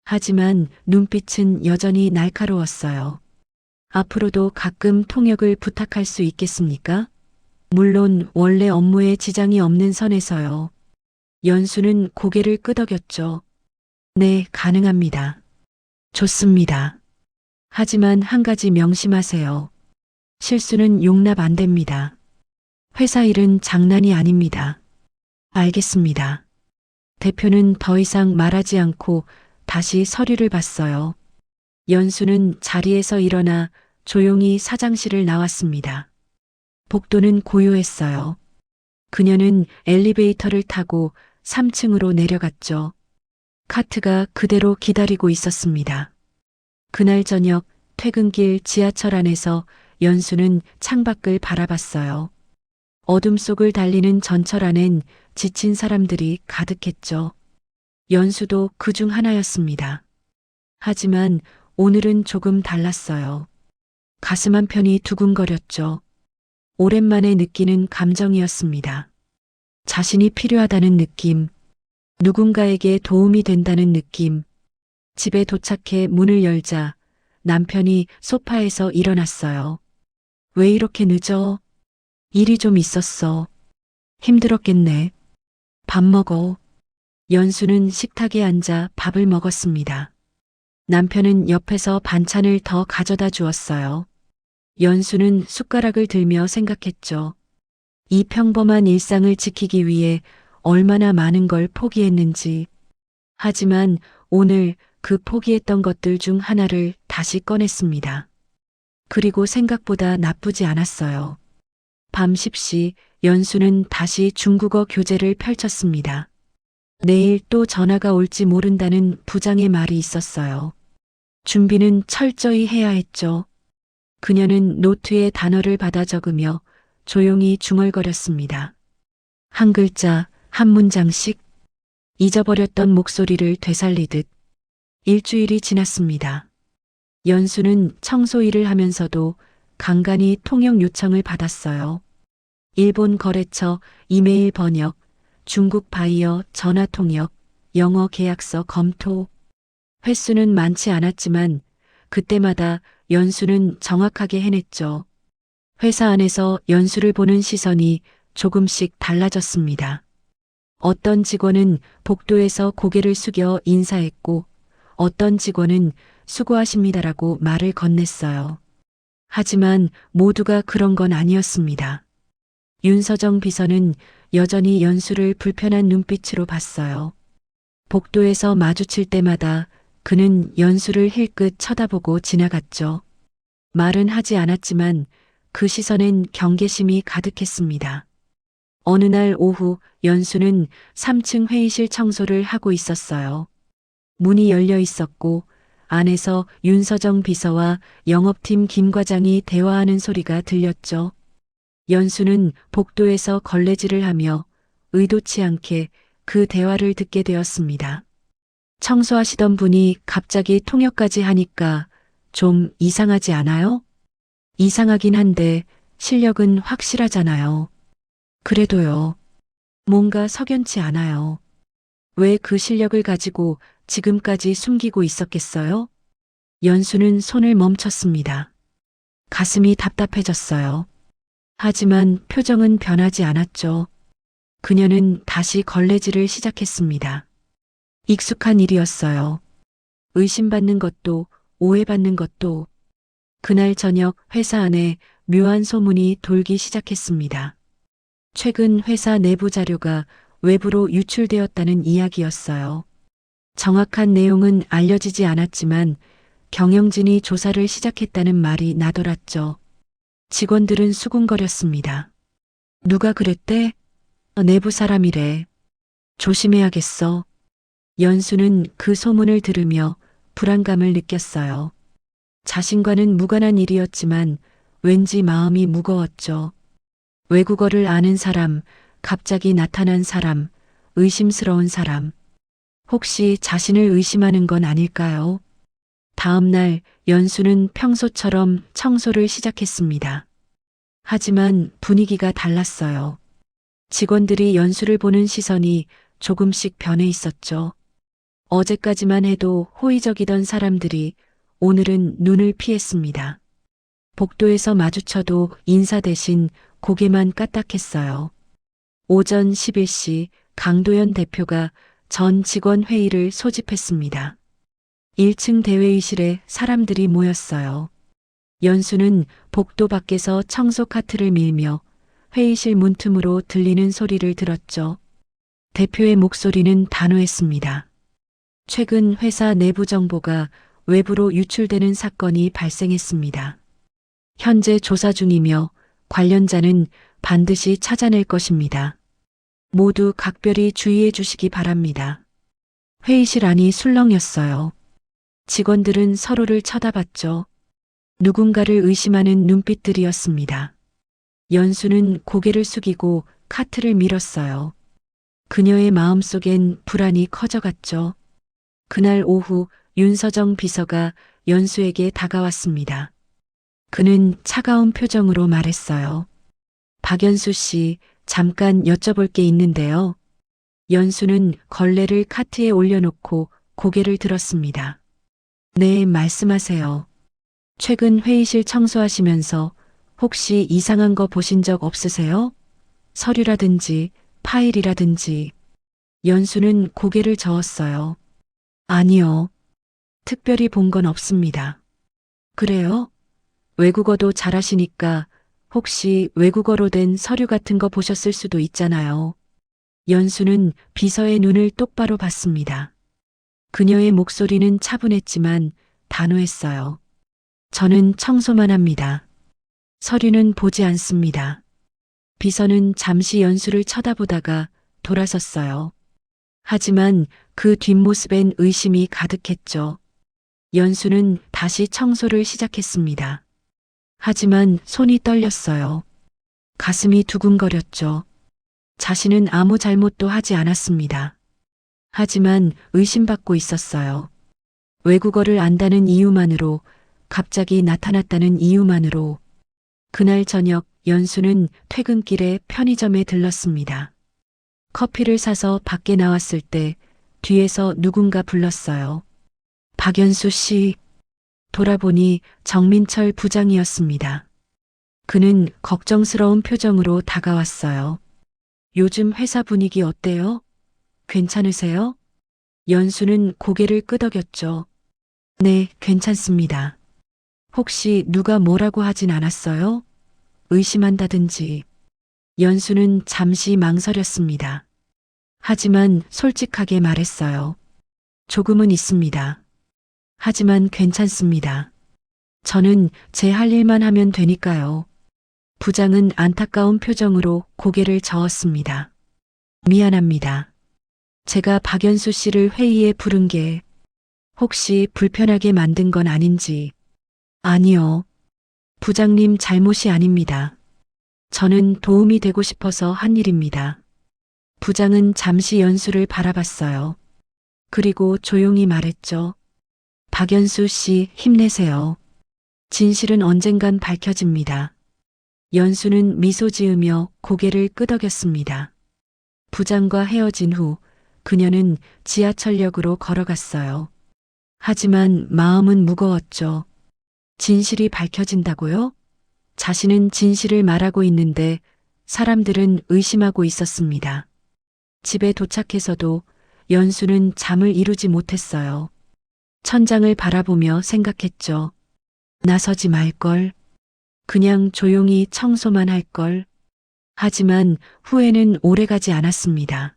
하지만 눈빛은 여전히 날카로웠어요. 앞으로도 가끔 통역을 부탁할 수 있겠습니까? 물론 원래 업무에 지장이 없는 선에서요. 연수는 고개를 끄덕였죠. 네, 가능합니다. 좋습니다. 하지만 한 가지 명심하세요. 실수는 용납 안 됩니다. 회사 일은 장난이 아닙니다. 알겠습니다. 대표는 더 이상 말하지 않고 다시 서류를 봤어요. 연수는 자리에서 일어나 조용히 사장실을 나왔습니다. 복도는 고요했어요. 그녀는 엘리베이터를 타고 3층으로 내려갔죠. 카트가 그대로 기다리고 있었습니다. 그날 저녁 퇴근길 지하철 안에서 연수는 창밖을 바라봤어요. 어둠 속을 달리는 전철 안엔 지친 사람들이 가득했죠. 연수도 그중 하나였습니다. 하지만 오늘은 조금 달랐어요. 가슴 한편이 두근거렸죠. 오랜만에 느끼는 감정이었습니다. 자신이 필요하다는 느낌, 누군가에게 도움이 된다는 느낌. 집에 도착해 문을 열자 남편이 소파에서 일어났어요. 왜 이렇게 늦어? 일이 좀 있었어. 힘들었겠네. 밥 먹어. 연수는 식탁에 앉아 밥을 먹었습니다. 남편은 옆에서 반찬을 더 가져다 주었어요. 연수는 숟가락을 들며 생각했죠. 이 평범한 일상을 지키기 위해 얼마나 많은 걸 포기했는지. 하지만 오늘 그 포기했던 것들 중 하나를 다시 꺼냈습니다. 그리고 생각보다 나쁘지 않았어요. 밤 10시 연수는 다시 중국어 교재를 펼쳤습니다. 내일 또 전화가 올지 모른다는 부장의 말이 있었어요. 준비는 철저히 해야 했죠. 그녀는 노트에 단어를 받아 적으며 조용히 중얼거렸습니다. 한 글자, 한 문장씩 잊어버렸던 목소리를 되살리듯. 일주일이 지났습니다. 연수는 청소 일을 하면서도 간간히 통역 요청을 받았어요. 일본 거래처 이메일 번역, 중국 바이어 전화 통역, 영어 계약서 검토. 횟수는 많지 않았지만 그때마다 연수는 정확하게 해냈죠. 회사 안에서 연수를 보는 시선이 조금씩 달라졌습니다. 어떤 직원은 복도에서 고개를 숙여 인사했고 어떤 직원은 수고하십니다라고 말을 건넸어요. 하지만 모두가 그런 건 아니었습니다. 윤서정 비서는 여전히 연수를 불편한 눈빛으로 봤어요. 복도에서 마주칠 때마다 그는 연수를 힐끗 쳐다보고 지나갔죠. 말은 하지 않았지만 그 시선엔 경계심이 가득했습니다. 어느 날 오후 연수는 3층 회의실 청소를 하고 있었어요. 문이 열려 있었고 안에서 윤서정 비서와 영업팀 김 과장이 대화하는 소리가 들렸죠. 연수는 복도에서 걸레질을 하며 의도치 않게 그 대화를 듣게 되었습니다. 청소하시던 분이 갑자기 통역까지 하니까 좀 이상하지 않아요? 이상하긴 한데 실력은 확실하잖아요. 그래도요. 뭔가 석연치 않아요. 왜 그 실력을 가지고 지금까지 숨기고 있었겠어요? 연수는 손을 멈췄습니다. 가슴이 답답해졌어요. 하지만 표정은 변하지 않았죠. 그녀는 다시 걸레질을 시작했습니다. 익숙한 일이었어요. 의심받는 것도 오해받는 것도. 그날 저녁 회사 안에 묘한 소문이 돌기 시작했습니다. 최근 회사 내부 자료가 외부로 유출되었다는 이야기였어요. 정확한 내용은 알려지지 않았지만 경영진이 조사를 시작했다는 말이 나돌았죠. 직원들은 수군거렸습니다. 누가 그랬대? 내부 사람이래. 조심해야겠어. 연수는 그 소문을 들으며 불안감을 느꼈어요. 자신과는 무관한 일이었지만 왠지 마음이 무거웠죠. 외국어를 아는 사람, 갑자기 나타난 사람, 의심스러운 사람. 혹시 자신을 의심하는 건 아닐까요? 다음 날 연수는 평소처럼 청소를 시작했습니다. 하지만 분위기가 달랐어요. 직원들이 연수를 보는 시선이 조금씩 변해 있었죠. 어제까지만 해도 호의적이던 사람들이 오늘은 눈을 피했습니다. 복도에서 마주쳐도 인사 대신 고개만 까딱했어요. 오전 11시 강도연 대표가 전 직원 회의를 소집했습니다. 1층 대회의실에 사람들이 모였어요. 연수는 복도 밖에서 청소 카트를 밀며 회의실 문틈으로 들리는 소리를 들었죠. 대표의 목소리는 단호했습니다. 최근 회사 내부 정보가 외부로 유출되는 사건이 발생했습니다. 현재 조사 중이며 관련자는 반드시 찾아낼 것입니다. 모두 각별히 주의해 주시기 바랍니다. 회의실 안이 술렁였어요. 직원들은 서로를 쳐다봤죠. 누군가를 의심하는 눈빛들이었습니다. 연수는 고개를 숙이고 카트를 밀었어요. 그녀의 마음속엔 불안이 커져갔죠. 그날 오후 윤서정 비서가 연수에게 다가왔습니다. 그는 차가운 표정으로 말했어요. 박연수 씨, 잠깐 여쭤볼 게 있는데요. 연수는 걸레를 카트에 올려놓고 고개를 들었습니다. 네, 말씀하세요. 최근 회의실 청소하시면서 혹시 이상한 거 보신 적 없으세요? 서류라든지 파일이라든지. 연수는 고개를 저었어요. 아니요. 특별히 본 건 없습니다. 그래요? 외국어도 잘하시니까 혹시 외국어로 된 서류 같은 거 보셨을 수도 있잖아요. 연수는 비서의 눈을 똑바로 봤습니다. 그녀의 목소리는 차분했지만 단호했어요. 저는 청소만 합니다. 서류는 보지 않습니다. 비서는 잠시 연수를 쳐다보다가 돌아섰어요. 하지만 그 뒷모습엔 의심이 가득했죠. 연수는 다시 청소를 시작했습니다. 하지만 손이 떨렸어요. 가슴이 두근거렸죠. 자신은 아무 잘못도 하지 않았습니다. 하지만 의심받고 있었어요. 외국어를 안다는 이유만으로, 갑자기 나타났다는 이유만으로. 그날 저녁 연수는 퇴근길에 편의점에 들렀습니다. 커피를 사서 밖에 나왔을 때 뒤에서 누군가 불렀어요. 박연수 씨. 돌아보니 정민철 부장이었습니다. 그는 걱정스러운 표정으로 다가왔어요. 요즘 회사 분위기 어때요? 괜찮으세요? 연수는 고개를 끄덕였죠. 네, 괜찮습니다. 혹시 누가 뭐라고 하진 않았어요? 의심한다든지. 연수는 잠시 망설였습니다. 하지만 솔직하게 말했어요. 조금은 있습니다. 하지만 괜찮습니다. 저는 제 할 일만 하면 되니까요. 부장은 안타까운 표정으로 고개를 저었습니다. 미안합니다. 제가 박연수 씨를 회의에 부른 게 혹시 불편하게 만든 건 아닌지. 아니요. 부장님 잘못이 아닙니다. 저는 도움이 되고 싶어서 한 일입니다. 부장은 잠시 연수를 바라봤어요. 그리고 조용히 말했죠. 박연수 씨 힘내세요. 진실은 언젠간 밝혀집니다. 연수는 미소 지으며 고개를 끄덕였습니다. 부장과 헤어진 후 그녀는 지하철역으로 걸어갔어요. 하지만 마음은 무거웠죠. 진실이 밝혀진다고요? 자신은 진실을 말하고 있는데 사람들은 의심하고 있었습니다. 집에 도착해서도 연수는 잠을 이루지 못했어요. 천장을 바라보며 생각했죠. 나서지 말걸. 그냥 조용히 청소만 할걸. 하지만 후회는 오래가지 않았습니다.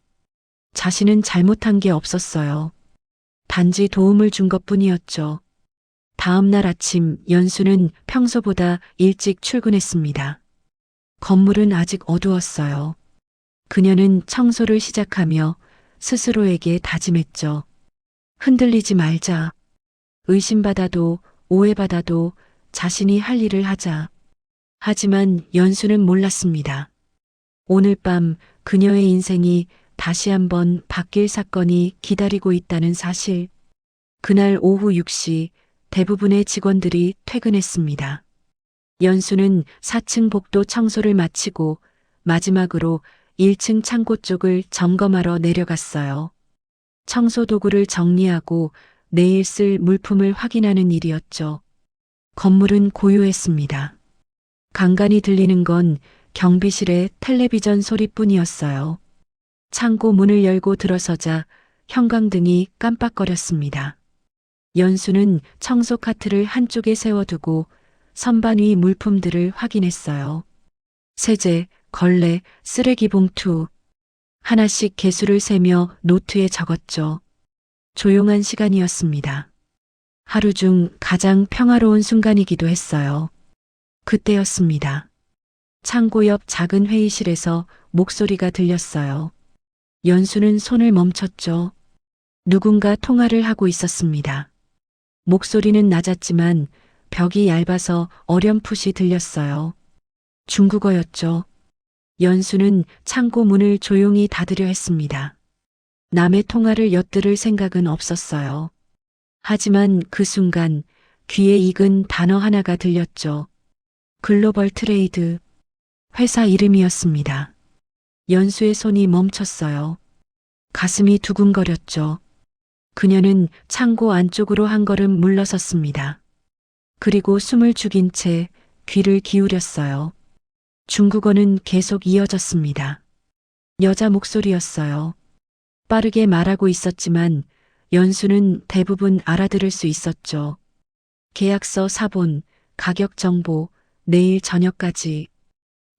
자신은 잘못한 게 없었어요. 단지 도움을 준 것뿐이었죠. 다음 날 아침 연수는 평소보다 일찍 출근했습니다. 건물은 아직 어두웠어요. 그녀는 청소를 시작하며 스스로에게 다짐했죠. 흔들리지 말자. 의심받아도 오해받아도 자신이 할 일을 하자. 하지만 연수는 몰랐습니다. 오늘 밤 그녀의 인생이 다시 한번 바뀔 사건이 기다리고 있다는 사실. 그날 오후 6시 대부분의 직원들이 퇴근했습니다. 연수는 4층 복도 청소를 마치고 마지막으로 1층 창고 쪽을 점검하러 내려갔어요. 청소 도구를 정리하고 내일 쓸 물품을 확인하는 일이었죠. 건물은 고요했습니다. 간간히 들리는 건 경비실의 텔레비전 소리뿐이었어요. 창고 문을 열고 들어서자 형광등이 깜빡거렸습니다. 연수는 청소 카트를 한쪽에 세워두고 선반 위 물품들을 확인했어요. 세제, 걸레, 쓰레기 봉투. 하나씩 개수를 세며 노트에 적었죠. 조용한 시간이었습니다. 하루 중 가장 평화로운 순간이기도 했어요. 그때였습니다. 창고 옆 작은 회의실에서 목소리가 들렸어요. 연수는 손을 멈췄죠. 누군가 통화를 하고 있었습니다. 목소리는 낮았지만 벽이 얇아서 어렴풋이 들렸어요. 중국어였죠. 연수는 창고 문을 조용히 닫으려 했습니다. 남의 통화를 엿들을 생각은 없었어요. 하지만 그 순간 귀에 익은 단어 하나가 들렸죠. 글로벌 트레이드. 회사 이름이었습니다. 연수의 손이 멈췄어요. 가슴이 두근거렸죠. 그녀는 창고 안쪽으로 한 걸음 물러섰습니다. 그리고 숨을 죽인 채 귀를 기울였어요. 중국어는 계속 이어졌습니다. 여자 목소리였어요. 빠르게 말하고 있었지만 연수는 대부분 알아들을 수 있었죠. 계약서 사본, 가격 정보, 내일 저녁까지.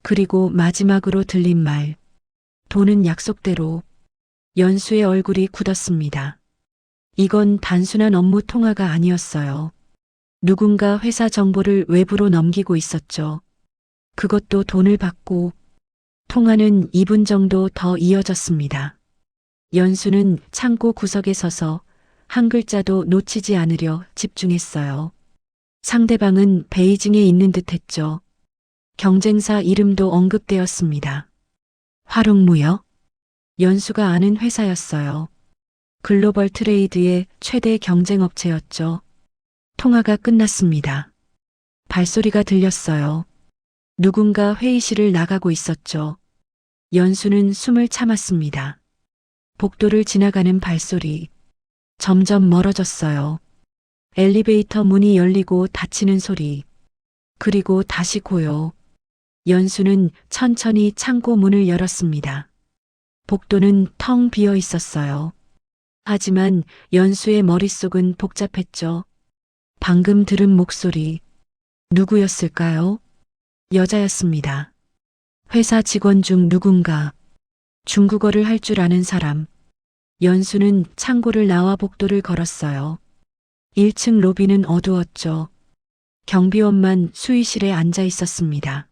그리고 마지막으로 들린 말. 돈은 약속대로. 연수의 얼굴이 굳었습니다. 이건 단순한 업무 통화가 아니었어요. 누군가 회사 정보를 외부로 넘기고 있었죠. 그것도 돈을 받고. 통화는 2분 정도 더 이어졌습니다. 연수는 창고 구석에 서서 한 글자도 놓치지 않으려 집중했어요. 상대방은 베이징에 있는 듯했죠. 경쟁사 이름도 언급되었습니다. 화룡무역? 연수가 아는 회사였어요. 글로벌 트레이드의 최대 경쟁업체였죠. 통화가 끝났습니다. 발소리가 들렸어요. 누군가 회의실을 나가고 있었죠. 연수는 숨을 참았습니다. 복도를 지나가는 발소리. 점점 멀어졌어요. 엘리베이터 문이 열리고 닫히는 소리. 그리고 다시 고요. 연수는 천천히 창고 문을 열었습니다. 복도는 텅 비어 있었어요. 하지만 연수의 머릿속은 복잡했죠. 방금 들은 목소리. 누구였을까요? 여자였습니다. 회사 직원 중 누군가. 중국어를 할 줄 아는 사람. 연수는 창고를 나와 복도를 걸었어요. 1층 로비는 어두웠죠. 경비원만 수의실에 앉아 있었습니다.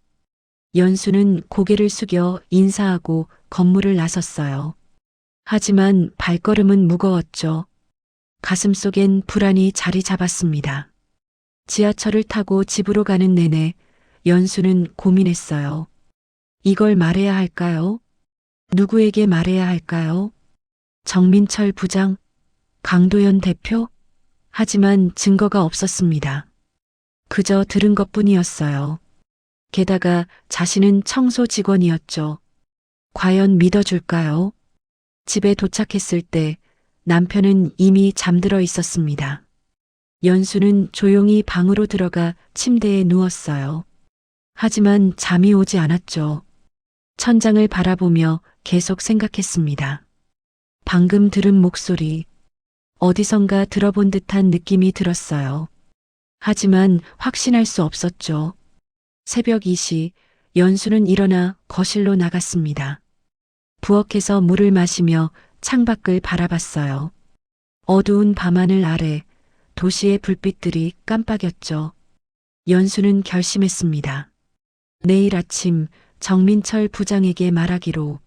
연수는 고개를 숙여 인사하고 건물을 나섰어요. 하지만 발걸음은 무거웠죠. 가슴속엔 불안이 자리 잡았습니다. 지하철을 타고 집으로 가는 내내 연수는 고민했어요. 이걸 말해야 할까요? 누구에게 말해야 할까요? 정민철 부장, 강도연 대표? 하지만 증거가 없었습니다. 그저 들은 것뿐이었어요. 게다가 자신은 청소 직원이었죠. 과연 믿어줄까요? 집에 도착했을 때 남편은 이미 잠들어 있었습니다. 연수는 조용히 방으로 들어가 침대에 누웠어요. 하지만 잠이 오지 않았죠. 천장을 바라보며 계속 생각했습니다. 방금 들은 목소리, 어디선가 들어본 듯한 느낌이 들었어요. 하지만 확신할 수 없었죠. 새벽 2시, 연수는 일어나 거실로 나갔습니다. 부엌에서 물을 마시며 창밖을 바라봤어요. 어두운 밤하늘 아래 도시의 불빛들이 깜빡였죠. 연수는 결심했습니다. 내일 아침 정민철 부장에게 말하기로.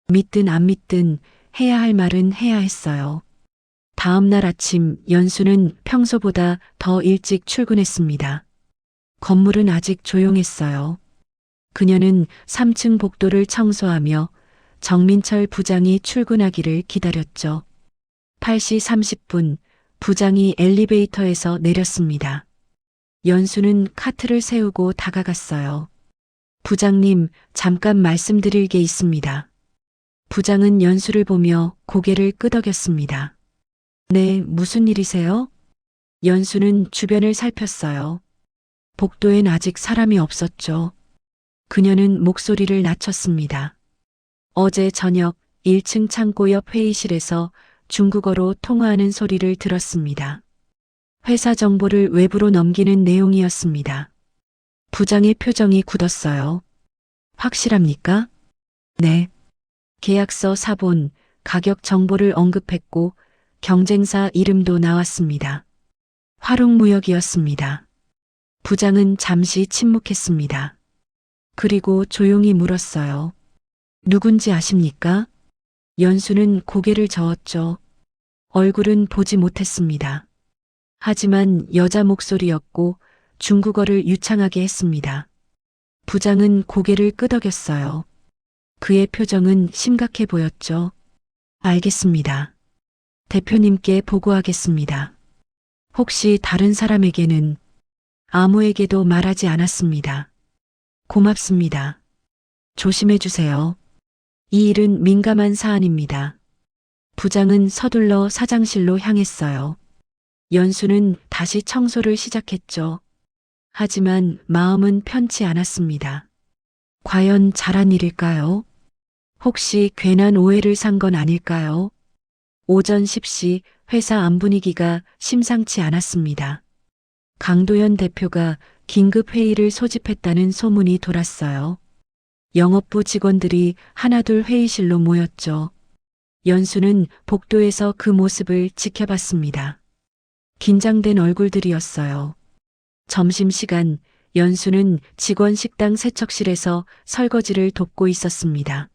믿든 안 믿든 해야 할 말은 해야 했어요. 다음 날 아침 연수는 평소보다 더 일찍 출근했습니다. 건물은 아직 조용했어요. 그녀는 3층 복도를 청소하며 정민철 부장이 출근하기를 기다렸죠. 8시 30분 부장이 엘리베이터에서 내렸습니다. 연수는 카트를 세우고 다가갔어요. 부장님, 잠깐 말씀드릴 게 있습니다. 부장은 연수를 보며 고개를 끄덕였습니다. 네, 무슨 일이세요? 연수는 주변을 살폈어요. 복도엔 아직 사람이 없었죠. 그녀는 목소리를 낮췄습니다. 어제 저녁 1층 창고 옆 회의실에서 중국어로 통화하는 소리를 들었습니다. 회사 정보를 외부로 넘기는 내용이었습니다. 부장의 표정이 굳었어요. 확실합니까? 네. 계약서 사본, 가격 정보를 언급했고 경쟁사 이름도 나왔습니다. 화롱무역이었습니다. 부장은 잠시 침묵했습니다. 그리고 조용히 물었어요. 누군지 아십니까? 연수는 고개를 저었죠. 얼굴은 보지 못했습니다. 하지만 여자 목소리였고 중국어를 유창하게 했습니다. 부장은 고개를 끄덕였어요. 그의 표정은 심각해 보였죠. 알겠습니다. 대표님께 보고하겠습니다. 혹시 다른 사람에게는 아무에게도 말하지 않았습니다. 고맙습니다. 조심해 주세요. 이 일은 민감한 사안입니다. 부장은 서둘러 사장실로 향했어요. 연수는 다시 청소를 시작했죠. 하지만 마음은 편치 않았습니다. 과연 잘한 일일까요? 혹시 괜한 오해를 산 건 아닐까요? 오전 10시 회사 안 분위기가 심상치 않았습니다. 강도연 대표가 긴급 회의를 소집했다는 소문이 돌았어요. 영업부 직원들이 하나둘 회의실로 모였죠. 연수는 복도에서 그 모습을 지켜봤습니다. 긴장된 얼굴들이었어요. 점심시간 연수는 직원 식당 세척실에서 설거지를 돕고 있었습니다.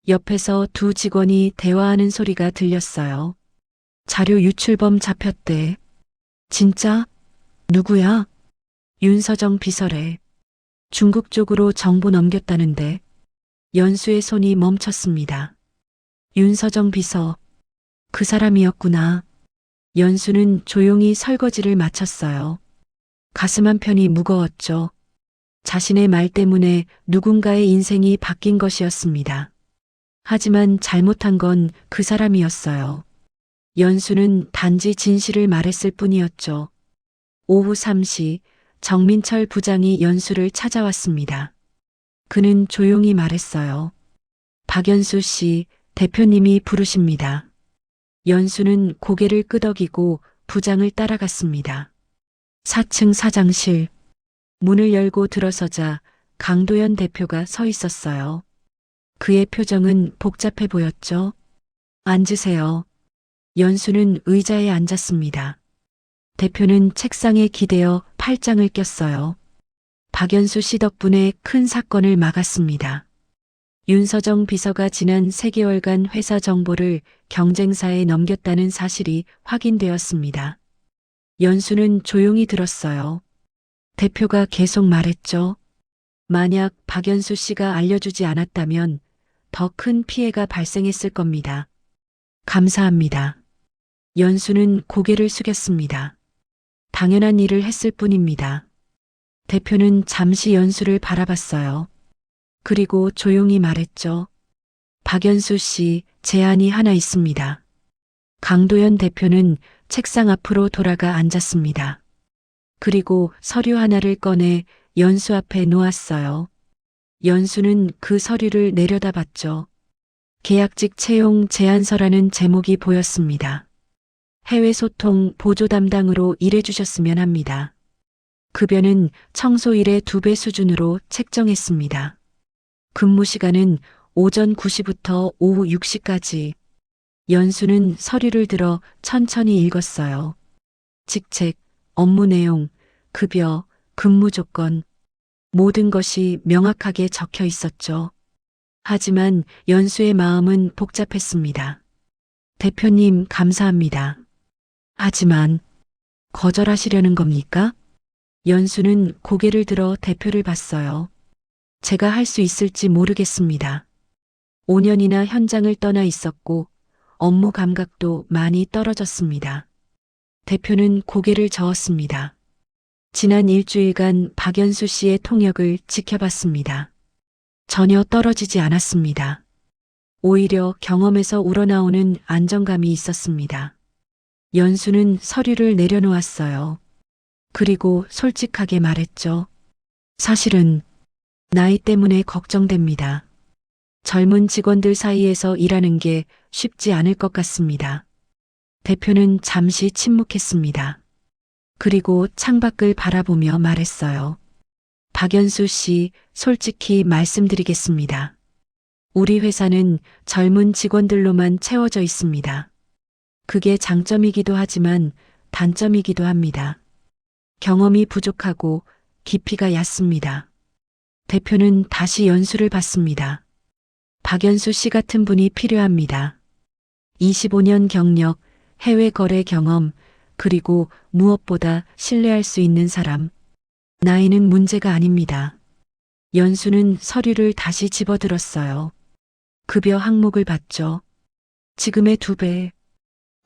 옆에서 두 직원이 대화하는 소리가 들렸어요. 자료 유출범 잡혔대. 진짜? 누구야? 윤서정 비서래. 중국 쪽으로 정보 넘겼다는데. 연수의 손이 멈췄습니다. 윤서정 비서. 그 사람이었구나. 연수는 조용히 설거지를 마쳤어요. 가슴 한편이 무거웠죠. 자신의 말 때문에 누군가의 인생이 바뀐 것이었습니다. 하지만 잘못한 건 그 사람이었어요. 연수는 단지 진실을 말했을 뿐이었죠. 오후 3시 정민철 부장이 연수를 찾아왔습니다. 그는 조용히 말했어요. 박연수 씨, 대표님이 부르십니다. 연수는 고개를 끄덕이고 부장을 따라갔습니다. 4층 사장실. 문을 열고 들어서자 강도연 대표가 서 있었어요. 그의 표정은 복잡해 보였죠. 앉으세요. 연수는 의자에 앉았습니다. 대표는 책상에 기대어 팔짱을 꼈어요. 박연수 씨 덕분에 큰 사건을 막았습니다. 윤서정 비서가 지난 3개월간 회사 정보를 경쟁사에 넘겼다는 사실이 확인되었습니다. 연수는 조용히 들었어요. 대표가 계속 말했죠. 만약 박연수 씨가 알려주지 않았다면 더 큰 피해가 발생했을 겁니다. 감사합니다. 연수는 고개를 숙였습니다. 당연한 일을 했을 뿐입니다. 대표는 잠시 연수를 바라봤어요. 그리고 조용히 말했죠. 박연수 씨, 제안이 하나 있습니다. 강도연 대표는 책상 앞으로 돌아가 앉았습니다. 그리고 서류 하나를 꺼내 연수 앞에 놓았어요. 연수는 그 서류를 내려다봤죠. 계약직 채용 제안서라는 제목이 보였습니다. 해외 소통 보조 담당으로 일해주셨으면 합니다. 급여는 청소일의 2배 수준으로 책정했습니다. 근무 시간은 오전 9시부터 오후 6시까지. 연수는 서류를 들어 천천히 읽었어요. 직책, 업무 내용, 급여, 근무 조건, 모든 것이 명확하게 적혀 있었죠. 하지만 연수의 마음은 복잡했습니다. 대표님, 감사합니다. 하지만 거절하시려는 겁니까? 연수는 고개를 들어 대표를 봤어요. 제가 할 수 있을지 모르겠습니다. 5년이나 현장을 떠나 있었고 업무 감각도 많이 떨어졌습니다. 대표는 고개를 저었습니다. 지난 일주일간 박연수 씨의 통역을 지켜봤습니다. 전혀 떨어지지 않았습니다. 오히려 경험에서 우러나오는 안정감이 있었습니다. 연수는 서류를 내려놓았어요. 그리고 솔직하게 말했죠. 사실은 나이 때문에 걱정됩니다. 젊은 직원들 사이에서 일하는 게 쉽지 않을 것 같습니다. 대표는 잠시 침묵했습니다. 그리고 창밖을 바라보며 말했어요. 박연수 씨, 솔직히 말씀드리겠습니다. 우리 회사는 젊은 직원들로만 채워져 있습니다. 그게 장점이기도 하지만 단점이기도 합니다. 경험이 부족하고 깊이가 얕습니다. 대표는 다시 연수를 받습니다. 박연수 씨 같은 분이 필요합니다. 25년 경력, 해외 거래 경험, 그리고 무엇보다 신뢰할 수 있는 사람. 나이는 문제가 아닙니다. 연수는 서류를 다시 집어들었어요. 급여 항목을 봤죠. 지금의 2배.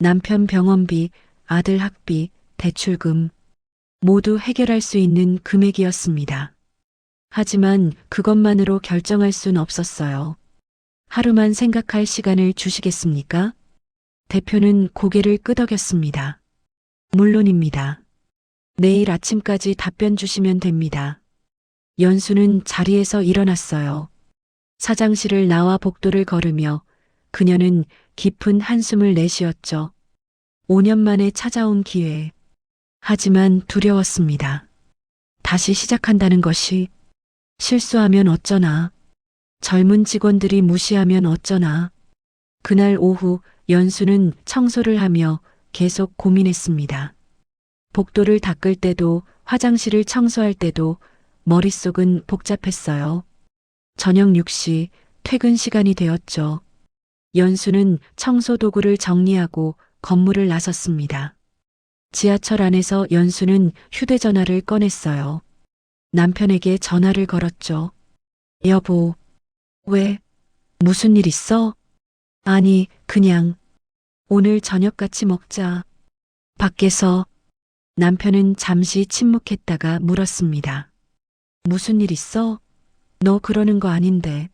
남편 병원비, 아들 학비, 대출금. 모두 해결할 수 있는 금액이었습니다. 하지만 그것만으로 결정할 순 없었어요. 하루만 생각할 시간을 주시겠습니까? 대표는 고개를 끄덕였습니다. 물론입니다. 내일 아침까지 답변 주시면 됩니다. 연수는 자리에서 일어났어요. 사장실을 나와 복도를 걸으며 그녀는 깊은 한숨을 내쉬었죠. 5년 만에 찾아온 기회. 하지만 두려웠습니다. 다시 시작한다는 것이 실수하면 어쩌나. 젊은 직원들이 무시하면 어쩌나. 그날 오후 연수는 청소를 하며 계속 고민했습니다. 복도를 닦을 때도 화장실을 청소할 때도 머릿속은 복잡했어요. 저녁 6시 퇴근 시간이 되었죠. 연수는 청소 도구를 정리하고 건물을 나섰습니다. 지하철 안에서 연수는 휴대전화를 꺼냈어요. 남편에게 전화를 걸었죠. 여보, 왜? 무슨 일 있어? 아니, 그냥 오늘 저녁 같이 먹자. 밖에서. 남편은 잠시 침묵했다가 물었습니다. 무슨 일 있어? 너 그러는 거 아닌데.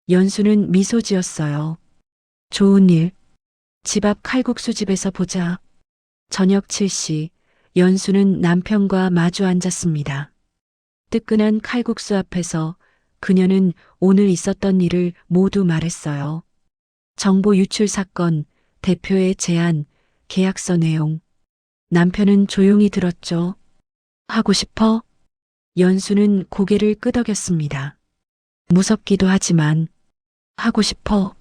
연수는 미소 지었어요. 좋은 일. 집 앞 칼국수집에서 보자. 저녁 7시 연수는 남편과 마주 앉았습니다. 뜨끈한 칼국수 앞에서 그녀는 오늘 있었던 일을 모두 말했어요. 정보 유출 사건, 대표의 제안, 계약서 내용. 남편은 조용히 들었죠. 하고 싶어? 연수는 고개를 끄덕였습니다. 무섭기도 하지만 하고 싶어.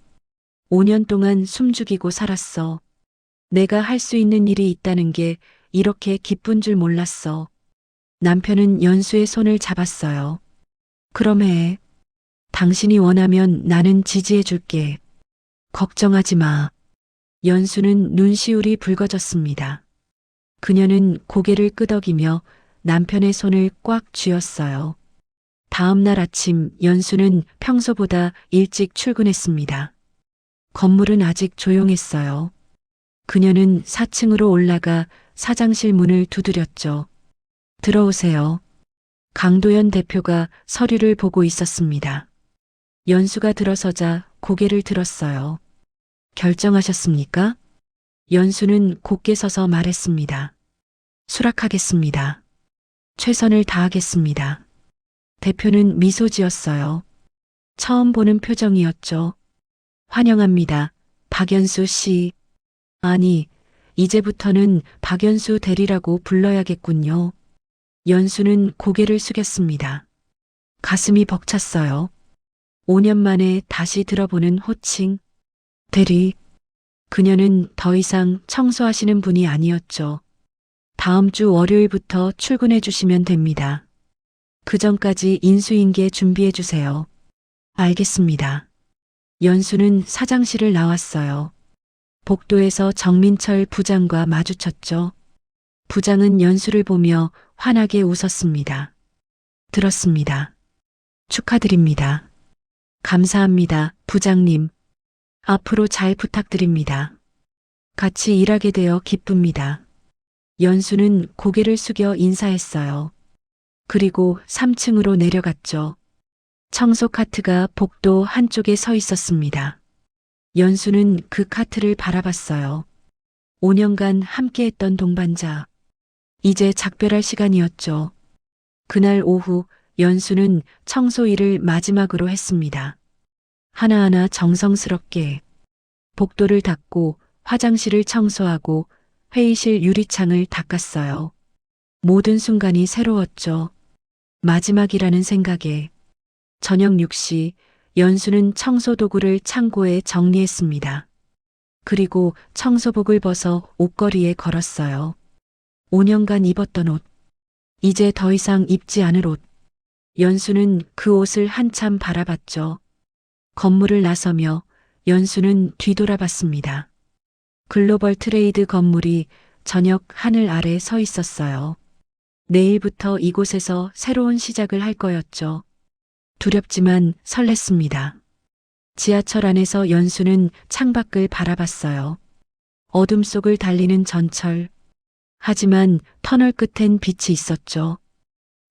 5년 동안 숨죽이고 살았어. 내가 할 수 있는 일이 있다는 게 이렇게 기쁜 줄 몰랐어. 남편은 연수의 손을 잡았어요. 그럼 해. 당신이 원하면 나는 지지해 줄게. 걱정하지 마. 연수는 눈시울이 붉어졌습니다. 그녀는 고개를 끄덕이며 남편의 손을 꽉 쥐었어요. 다음 날 아침 연수는 평소보다 일찍 출근했습니다. 건물은 아직 조용했어요. 그녀는 4층으로 올라가 사장실 문을 두드렸죠. 들어오세요. 강도연 대표가 서류를 보고 있었습니다. 연수가 들어서자 고개를 들었어요. 결정하셨습니까? 연수는 곧게 서서 말했습니다. 수락하겠습니다. 최선을 다하겠습니다. 대표는 미소 지었어요. 처음 보는 표정이었죠. 환영합니다. 박연수 씨. 아니, 이제부터는 박연수 대리라고 불러야겠군요. 연수는 고개를 숙였습니다. 가슴이 벅찼어요. 5년 만에 다시 들어보는 호칭. 대리. 그녀는 더 이상 청소하시는 분이 아니었죠. 다음 주 월요일부터 출근해 주시면 됩니다. 그 전까지 인수인계 준비해 주세요. 알겠습니다. 연수는 사장실을 나왔어요. 복도에서 정민철 부장과 마주쳤죠. 부장은 연수를 보며 환하게 웃었습니다. 들었습니다. 축하드립니다. 감사합니다, 부장님. 앞으로 잘 부탁드립니다. 같이 일하게 되어 기쁩니다. 연수는 고개를 숙여 인사했어요. 그리고 3층으로 내려갔죠. 청소 카트가 복도 한쪽에 서 있었습니다. 연수는 그 카트를 바라봤어요. 5년간 함께했던 동반자. 이제 작별할 시간이었죠. 그날 오후 연수는 청소 일을 마지막으로 했습니다. 하나하나 정성스럽게 복도를 닦고 화장실을 청소하고 회의실 유리창을 닦았어요. 모든 순간이 새로웠죠. 마지막이라는 생각에 저녁 6시 연수는 청소 도구를 창고에 정리했습니다. 그리고 청소복을 벗어 옷걸이에 걸었어요. 5년간 입었던 옷. 이제 더 이상 입지 않을 옷. 연수는 그 옷을 한참 바라봤죠. 건물을 나서며 연수는 뒤돌아봤습니다. 글로벌 트레이드 건물이 저녁 하늘 아래 서 있었어요. 내일부터 이곳에서 새로운 시작을 할 거였죠. 두렵지만 설렜습니다. 지하철 안에서 연수는 창밖을 바라봤어요. 어둠 속을 달리는 전철. 하지만 터널 끝엔 빛이 있었죠.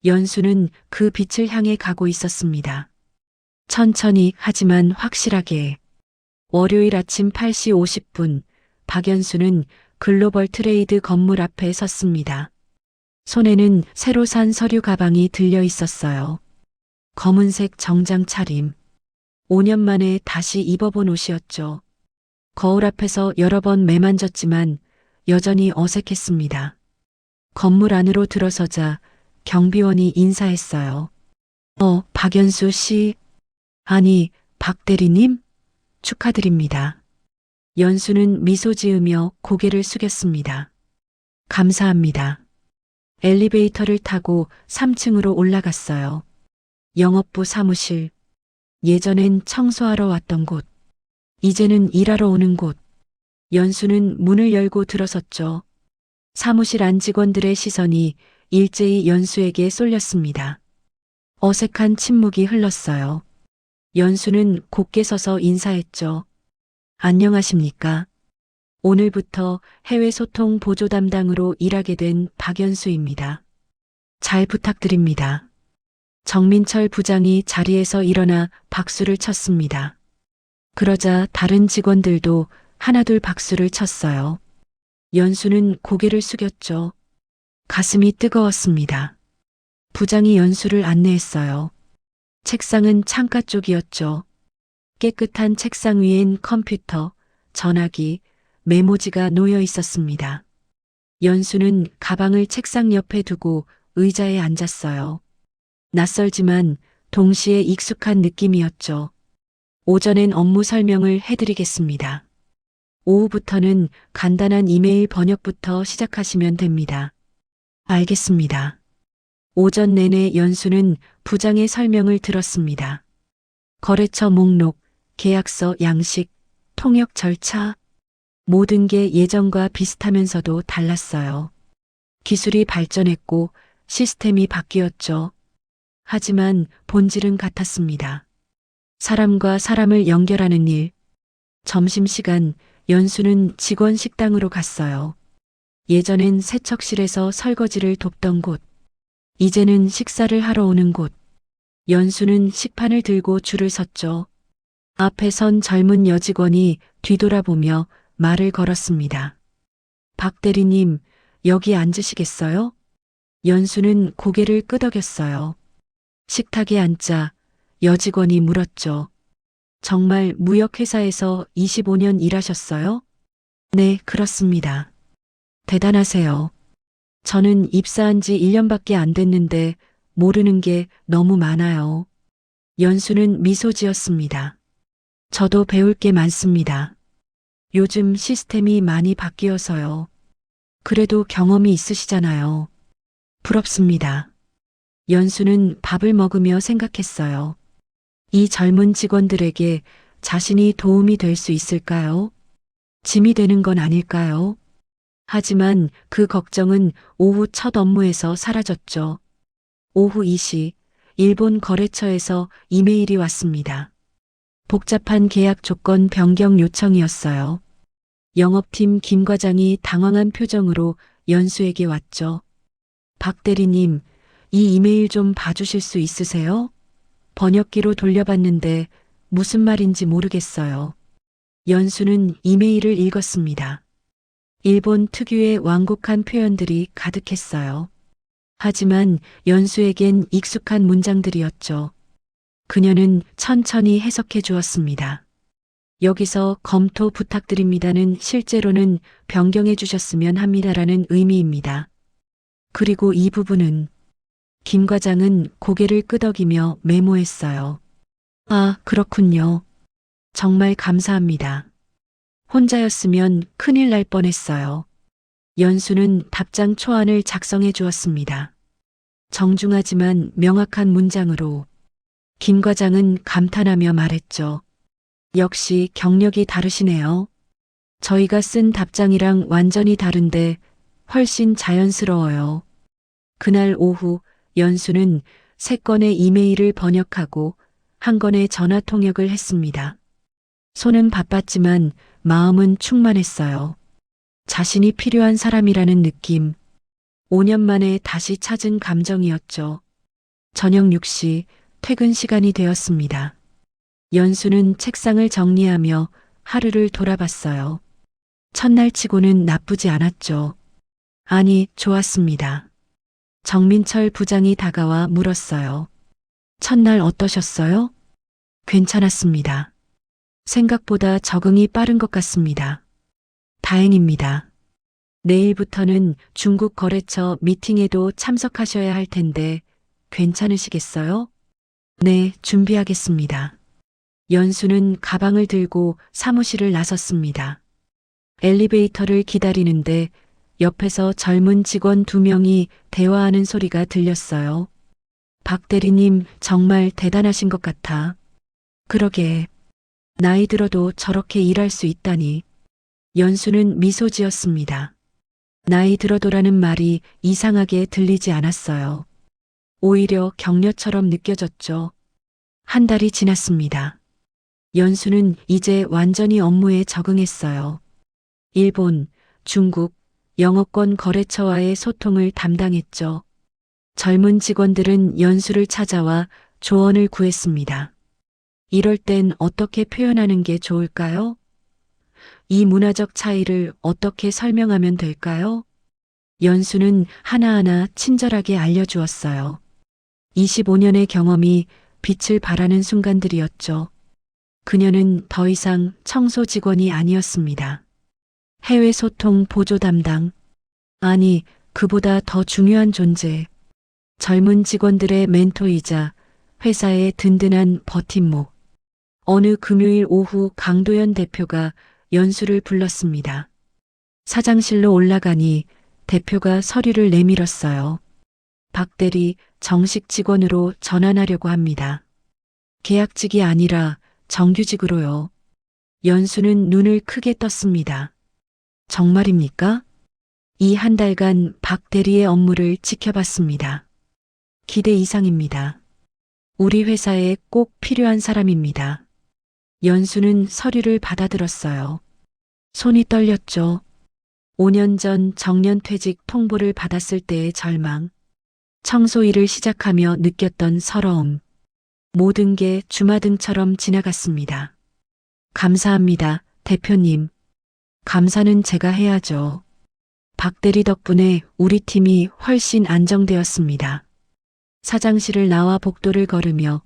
연수는 그 빛을 향해 가고 있었습니다. 천천히 하지만 확실하게. 월요일 아침 8시 50분, 박연수는 글로벌 트레이드 건물 앞에 섰습니다. 손에는 새로 산 서류 가방이 들려 있었어요. 검은색 정장 차림. 5년 만에 다시 입어본 옷이었죠. 거울 앞에서 여러 번 매만졌지만 여전히 어색했습니다. 건물 안으로 들어서자 경비원이 인사했어요. 박연수 씨. 아니, 박 대리님? 축하드립니다. 연수는 미소 지으며 고개를 숙였습니다. 감사합니다. 엘리베이터를 타고 3층으로 올라갔어요. 영업부 사무실. 예전엔 청소하러 왔던 곳. 이제는 일하러 오는 곳. 연수는 문을 열고 들어섰죠. 사무실 안 직원들의 시선이 일제히 연수에게 쏠렸습니다. 어색한 침묵이 흘렀어요. 연수는 곧게 서서 인사했죠. 안녕하십니까? 오늘부터 해외 소통 보조 담당으로 일하게 된 박연수입니다. 잘 부탁드립니다. 정민철 부장이 자리에서 일어나 박수를 쳤습니다. 그러자 다른 직원들도 하나둘 박수를 쳤어요. 연수는 고개를 숙였죠. 가슴이 뜨거웠습니다. 부장이 연수를 안내했어요. 책상은 창가 쪽이었죠. 깨끗한 책상 위엔 컴퓨터, 전화기, 메모지가 놓여 있었습니다. 연수는 가방을 책상 옆에 두고 의자에 앉았어요. 낯설지만 동시에 익숙한 느낌이었죠. 오전엔 업무 설명을 해드리겠습니다. 오후부터는 간단한 이메일 번역부터 시작하시면 됩니다. 알겠습니다. 오전 내내 연수는 부장의 설명을 들었습니다. 거래처 목록, 계약서 양식, 통역 절차, 모든 게 예전과 비슷하면서도 달랐어요. 기술이 발전했고 시스템이 바뀌었죠. 하지만 본질은 같았습니다. 사람과 사람을 연결하는 일. 점심시간 연수는 직원 식당으로 갔어요. 예전엔 세척실에서 설거지를 돕던 곳. 이제는 식사를 하러 오는 곳. 연수는 식판을 들고 줄을 섰죠. 앞에 선 젊은 여직원이 뒤돌아보며 말을 걸었습니다. 박 대리님, 여기 앉으시겠어요? 연수는 고개를 끄덕였어요. 식탁에 앉자 여직원이 물었죠. 정말 무역회사에서 25년 일하셨어요? 네, 그렇습니다. 대단하세요. 저는 입사한 지 1년밖에 안 됐는데 모르는 게 너무 많아요. 연수는 미소 지었습니다. 저도 배울 게 많습니다. 요즘 시스템이 많이 바뀌어서요. 그래도 경험이 있으시잖아요. 부럽습니다. 연수는 밥을 먹으며 생각했어요. 이 젊은 직원들에게 자신이 도움이 될 수 있을까요? 짐이 되는 건 아닐까요? 하지만 그 걱정은 오후 첫 업무에서 사라졌죠. 오후 2시, 일본 거래처에서 이메일이 왔습니다. 복잡한 계약 조건 변경 요청이었어요. 영업팀 김 과장이 당황한 표정으로 연수에게 왔죠. 박 대리님, 이 이메일 좀 봐주실 수 있으세요? 번역기로 돌려봤는데 무슨 말인지 모르겠어요. 연수는 이메일을 읽었습니다. 일본 특유의 완곡한 표현들이 가득했어요. 하지만 연수에겐 익숙한 문장들이었죠. 그녀는 천천히 해석해 주었습니다. 여기서 검토 부탁드립니다는 실제로는 변경해 주셨으면 합니다라는 의미입니다. 그리고 이 부분은 김 과장은 고개를 끄덕이며 메모했어요. 아, 그렇군요. 정말 감사합니다. 혼자였으면 큰일 날 뻔했어요. 연수는 답장 초안을 작성해 주었습니다. 정중하지만 명확한 문장으로 김 과장은 감탄하며 말했죠. 역시 경력이 다르시네요. 저희가 쓴 답장이랑 완전히 다른데 훨씬 자연스러워요. 그날 오후 연수는 3건의 이메일을 번역하고 1건의 전화 통역을 했습니다. 손은 바빴지만 마음은 충만했어요. 자신이 필요한 사람이라는 느낌. 5년 만에 다시 찾은 감정이었죠. 저녁 6시 퇴근 시간이 되었습니다. 연수는 책상을 정리하며 하루를 돌아봤어요. 첫날 치고는 나쁘지 않았죠. 아니, 좋았습니다. 정민철 부장이 다가와 물었어요. 첫날 어떠셨어요? 괜찮았습니다. 생각보다 적응이 빠른 것 같습니다. 다행입니다. 내일부터는 중국 거래처 미팅에도 참석하셔야 할 텐데 괜찮으시겠어요? 네, 준비하겠습니다. 연수는 가방을 들고 사무실을 나섰습니다. 엘리베이터를 기다리는데 옆에서 젊은 직원 2명이 대화하는 소리가 들렸어요. 박 대리님 정말 대단하신 것 같아. 그러게. 나이 들어도 저렇게 일할 수 있다니. 연수는 미소 지었습니다. 나이 들어도라는 말이 이상하게 들리지 않았어요. 오히려 격려처럼 느껴졌죠. 1달이 지났습니다. 연수는 이제 완전히 업무에 적응했어요. 일본, 중국, 영어권 거래처와의 소통을 담당했죠. 젊은 직원들은 연수를 찾아와 조언을 구했습니다. 이럴 땐 어떻게 표현하는 게 좋을까요? 이 문화적 차이를 어떻게 설명하면 될까요? 연수는 하나하나 친절하게 알려주었어요. 25년의 경험이 빛을 발하는 순간들이었죠. 그녀는 더 이상 청소 직원이 아니었습니다. 해외 소통 보조 담당. 아니, 그보다 더 중요한 존재. 젊은 직원들의 멘토이자 회사의 든든한 버팀목. 어느 금요일 오후 강도연 대표가 연수를 불렀습니다. 사장실로 올라가니 대표가 서류를 내밀었어요. 박 대리 정식 직원으로 전환하려고 합니다. 계약직이 아니라 정규직으로요. 연수는 눈을 크게 떴습니다. 정말입니까? 이 한 달간 박 대리의 업무를 지켜봤습니다. 기대 이상입니다. 우리 회사에 꼭 필요한 사람입니다. 연수는 서류를 받아들었어요. 손이 떨렸죠. 5년 전 정년퇴직 통보를 받았을 때의 절망, 청소 일을 시작하며 느꼈던 서러움, 모든 게 주마등처럼 지나갔습니다. 감사합니다, 대표님. 감사는 제가 해야죠. 박 대리 덕분에 우리 팀이 훨씬 안정되었습니다. 사장실을 나와 복도를 걸으며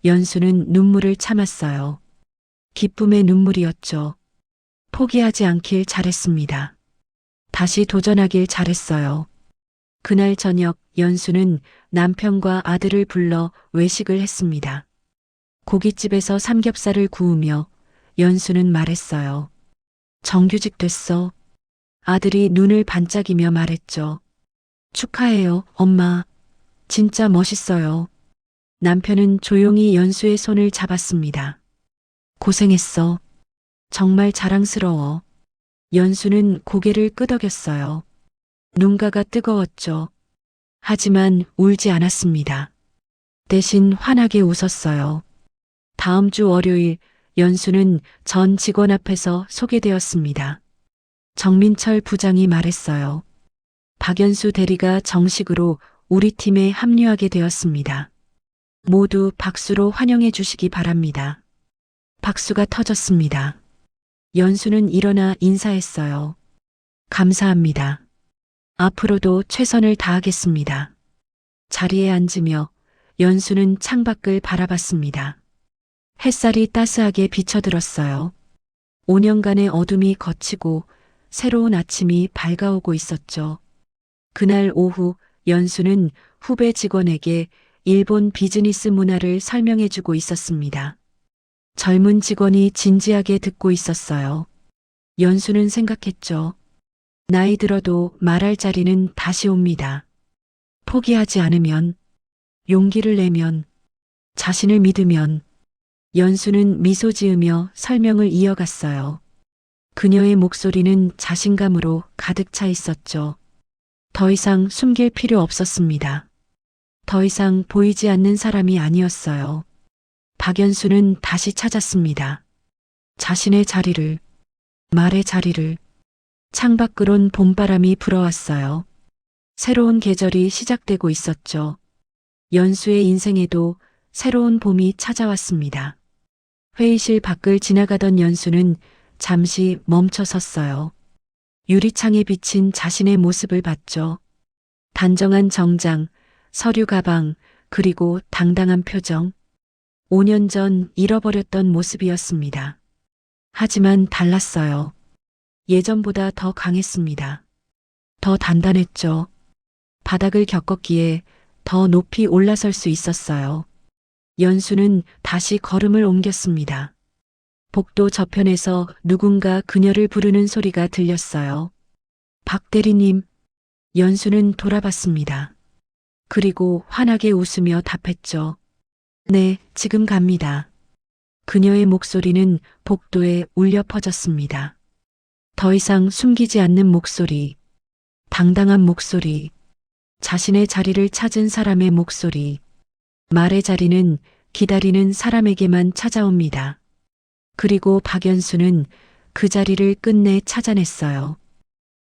연수는 눈물을 참았어요. 기쁨의 눈물이었죠. 포기하지 않길 잘했습니다. 다시 도전하길 잘했어요. 그날 저녁 연수는 남편과 아들을 불러 외식을 했습니다. 고깃집에서 삼겹살을 구우며 연수는 말했어요. 정규직 됐어. 아들이 눈을 반짝이며 말했죠. 축하해요, 엄마. 진짜 멋있어요. 남편은 조용히 연수의 손을 잡았습니다. 고생했어. 정말 자랑스러워. 연수는 고개를 끄덕였어요. 눈가가 뜨거웠죠. 하지만 울지 않았습니다. 대신 환하게 웃었어요. 다음 주 월요일 연수는 전 직원 앞에서 소개되었습니다. 정민철 부장이 말했어요. 박연수 대리가 정식으로 우리 팀에 합류하게 되었습니다. 모두 박수로 환영해 주시기 바랍니다. 박수가 터졌습니다. 연수는 일어나 인사했어요. 감사합니다. 앞으로도 최선을 다하겠습니다. 자리에 앉으며 연수는 창밖을 바라봤습니다. 햇살이 따스하게 비쳐들었어요. 5년간의 어둠이 걷히고 새로운 아침이 밝아오고 있었죠. 그날 오후 연수는 후배 직원에게 일본 비즈니스 문화를 설명해주고 있었습니다. 젊은 직원이 진지하게 듣고 있었어요. 연수는 생각했죠. 나이 들어도 말할 자리는 다시 옵니다. 포기하지 않으면, 용기를 내면, 자신을 믿으면. 연수는 미소 지으며 설명을 이어갔어요. 그녀의 목소리는 자신감으로 가득 차 있었죠. 더 이상 숨길 필요 없었습니다. 더 이상 보이지 않는 사람이 아니었어요. 박연수는 다시 찾았습니다. 자신의 자리를, 말의 자리를. 창밖으론 봄바람이 불어왔어요. 새로운 계절이 시작되고 있었죠. 연수의 인생에도 새로운 봄이 찾아왔습니다. 회의실 밖을 지나가던 연수는 잠시 멈춰 섰어요. 유리창에 비친 자신의 모습을 봤죠. 단정한 정장, 서류 가방, 그리고 당당한 표정. 5년 전 잃어버렸던 모습이었습니다. 하지만 달랐어요. 예전보다 더 강했습니다. 더 단단했죠. 바닥을 겪었기에 더 높이 올라설 수 있었어요. 연수는 다시 걸음을 옮겼습니다. 복도 저편에서 누군가 그녀를 부르는 소리가 들렸어요. 박 대리님. 연수는 돌아봤습니다. 그리고 환하게 웃으며 답했죠. 네, 지금 갑니다. 그녀의 목소리는 복도에 울려 퍼졌습니다. 더 이상 숨기지 않는 목소리, 당당한 목소리, 자신의 자리를 찾은 사람의 목소리. 말의 자리는 기다리는 사람에게만 찾아옵니다. 그리고 박연수는 그 자리를 끝내 찾아냈어요.